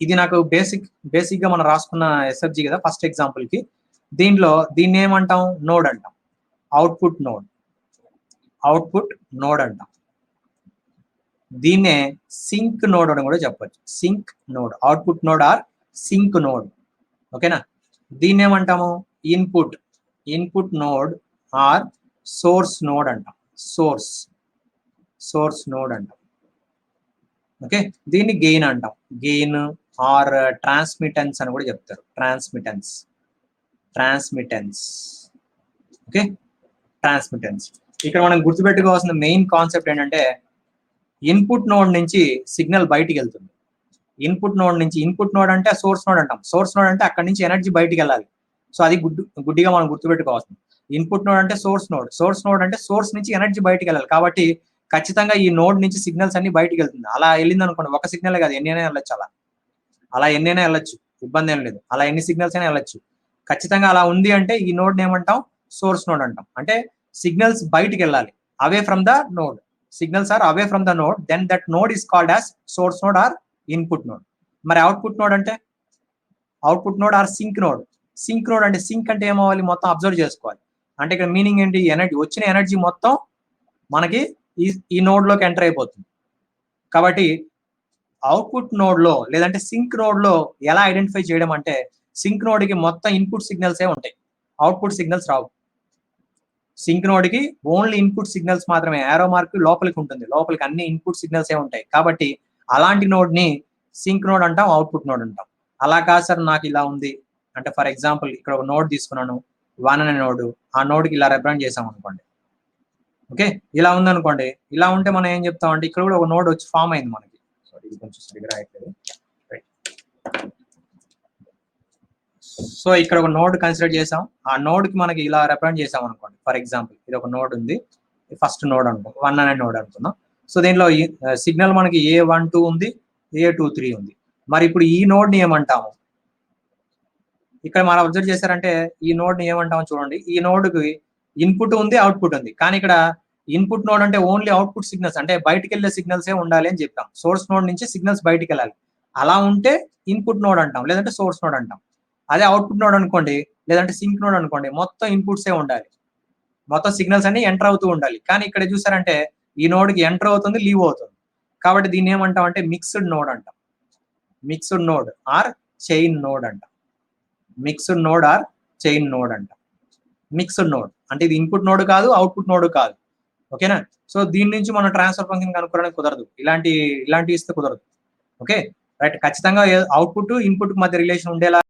ఇది నాకు బేసిక్ గా మనం రాసుకున్న ఎస్ఎఫ్జి కదా ఫస్ట్ ఎగ్జాంపుల్ కి. దీన్ని ఏమంటాం, నోడ్ అంటాం, అవుట్పుట్ నోడ్, అవుట్పుట్ నోడ్ అంటాం. దీన్నే సింక్ నోడ్ అని కూడా చెప్పొచ్చు, sink node, output node or sink node. ఓకేనా, దీన్ని ఏమంటాము, input node or source node అంటాం, సోర్స్ నోడ్ అంటాం. ఓకే, దీన్ని గెయిన్ అంటాం, గెయిన్ ఆర్ ట్రాన్స్మిటెన్స్ అని కూడా చెప్తారు, ట్రాన్స్మిటెన్స్. Okay, transmittance. ఇక్కడ మనం గుర్తుపెట్టుకోవాల్సిన మెయిన్ కాన్సెప్ట్ ఏంటంటే ఇన్పుట్ నోడ్ నుంచి సిగ్నల్ బయటికి వెళ్తుంది. ఇన్పుట్ నోడ్ అంటే సోర్స్ నోడ్ అంటాం. సోర్స్ నోడ్ అంటే అక్కడి నుంచి ఎనర్జీ బయటికి వెళ్ళాలి. సో అది గుడ్డిగా మనం గుర్తుపెట్టుకోవాల్సింది. ఇన్పుట్ నోడ్ అంటే సోర్స్ నోడ్ అంటే సోర్స్ నుంచి ఎనర్జీ బయటికి వెళ్ళాలి. కాబట్టి ఖచ్చితంగా ఈ నోడ్ నుంచి సిగ్నల్స్ అన్ని బయటికి వెళ్తుంది. అలా వెళ్ళింది అనుకోండి, ఒక సిగ్నల్ కాదు, ఎన్నైనా వెళ్ళొచ్చు, అలా ఎన్నైనా వెళ్ళొచ్చు, ఇబ్బంది ఏం లేదు, అలా ఎన్ని సిగ్నల్స్ అయినా వెళ్ళొచ్చు. ఖచ్చితంగా అలా ఉంది అంటే ఈ నోడ్ ఏమంటాం, సోర్స్ నోడ్ అంటాం. అంటే సిగ్నల్స్ బయటికి వెళ్ళాలి, away from the node, signals are away from the node, then that node is called as source node or input node. మరి అవుట్పుట్ నోడ్ అంటే output node or sink node. అంటే sink అంటే ఏమవ్వాలి, మొత్తం అబ్జర్వ్ చేసుకోవాలి. అంటే ఇక్కడ మీనింగ్ ఏంటి, ఎనర్జీ, వచ్చిన ఎనర్జీ మొత్తం మనకి ఈ నోడ్ లోకి ఎంటర్ అయిపోతుంది. కాబట్టి అవుట్పుట్ నోడ్ లో లేదంటే సింక్ నోడ్ లో ఎలా ఐడెంటిఫై చేయడం అంటే, సింక్ నోడ్ కి మొత్తం ఇన్పుట్ సిగ్నల్సే ఉంటాయి, అవుట్పుట్ సిగ్నల్స్ రావు. సింక్ నోడ్ కి ఓన్లీ ఇన్పుట్ సిగ్నల్స్ మాత్రమే, యారో మార్క్ లోపలికి ఉంటుంది, లోపలికి అన్ని ఇన్పుట్ సిగ్నల్సే ఉంటాయి. కాబట్టి అలాంటి నోడ్ ని సింక్ నోడ్ అంటాం, అవుట్పుట్ నోడ్ అంటాం. అలా కాదు సార్ నాకు ఇలా ఉంది అంటే, ఫర్ ఎగ్జాంపుల్ ఇక్కడ ఒక నోడ్ తీసుకున్నాను, 1 అనే నోడ్, ఆ నోడ్కి ఇలా రిప్రజెంట్ చేసాం అనుకోండి. ఓకే, ఇలా ఉందనుకోండి, ఇలా ఉంటే మనం ఏం చెప్తాం అంటే ఇక్కడ కూడా ఒక నోడ్ వచ్చి ఫామ్ అయింది మనకి. ఇది కొంచెం సరిగ్గా రాయట్లేదు. సో ఇక్కడ ఒక నోడ్ కన్సిడర్ చేసాం, ఆ నోడ్ కి మనకి ఇలా రిప్రజెంట్ చేసాం అనుకోండి. ఫర్ ఎగ్జాంపుల్ ఇది ఒక నోడ్ ఉంది, ఫస్ట్ నోడ్ అనుకో, 1 అనే నోడ్ అనుకుందాం. సో దీనిలో సిగ్నల్ మనకి A12 ఉంది, A23 ఉంది. మరి ఇప్పుడు ఈ నోడ్ ని ఏమంటాము, ఇక్కడ మనం అబ్జర్వ్ చేశారంటే ఈ నోడ్ ని ఏమంటాము చూడండి. ఈ నోడ్ కి ఇన్పుట్ ఉంది, అవుట్పుట్ ఉంది. కానీ ఇక్కడ ఇన్పుట్ నోడ్ అంటే ఓన్లీ అవుట్పుట్ సిగ్నల్స్, అంటే బయటికి వెళ్ళే సిగ్నల్సే ఉండాలి అని చెప్పాం. సోర్స్ నోడ్ నుంచి సిగ్నల్స్ బయటికి వెళ్ళాలి, అలా ఉంటే ఇన్పుట్ నోడ్ అంటాం, లేదంటే సోర్స్ నోడ్ అంటాం. అదే అవుట్పుట్ నోడ్ అనుకోండి, లేదంటే సింక్ నోడ్ అనుకోండి, మొత్తం ఇన్పుట్సే ఉండాలి, మొత్తం సిగ్నల్స్ అన్ని ఎంటర్ అవుతూ ఉండాలి. కానీ ఇక్కడ చూసారంటే ఈ నోడ్ కి ఎంటర్ అవుతుంది, లీవ్ అవుతుంది. కాబట్టి దీన్ని ఏమంటాం అంటే మిక్స్డ్ నోడ్ అంటాం, mixed node or chain node అంటాం, mixed node or chain node అంటాం. మిక్స్డ్ నోడ్ అంటే ఇది ఇన్పుట్ నోడ్ కాదు, అవుట్పుట్ నోడ్ కాదు. ఓకేనా, సో దీని నుంచి మనం ట్రాన్స్ఫర్ ఫంక్షన్ కనుక్కోవడానికి కుదరదు, ఇలాంటి ఇస్తే కుదరదు. Okay, right. ఖచ్చితంగా అవుట్పుట్ ఇన్పుట్ మధ్య రిలేషన్ ఉండేలా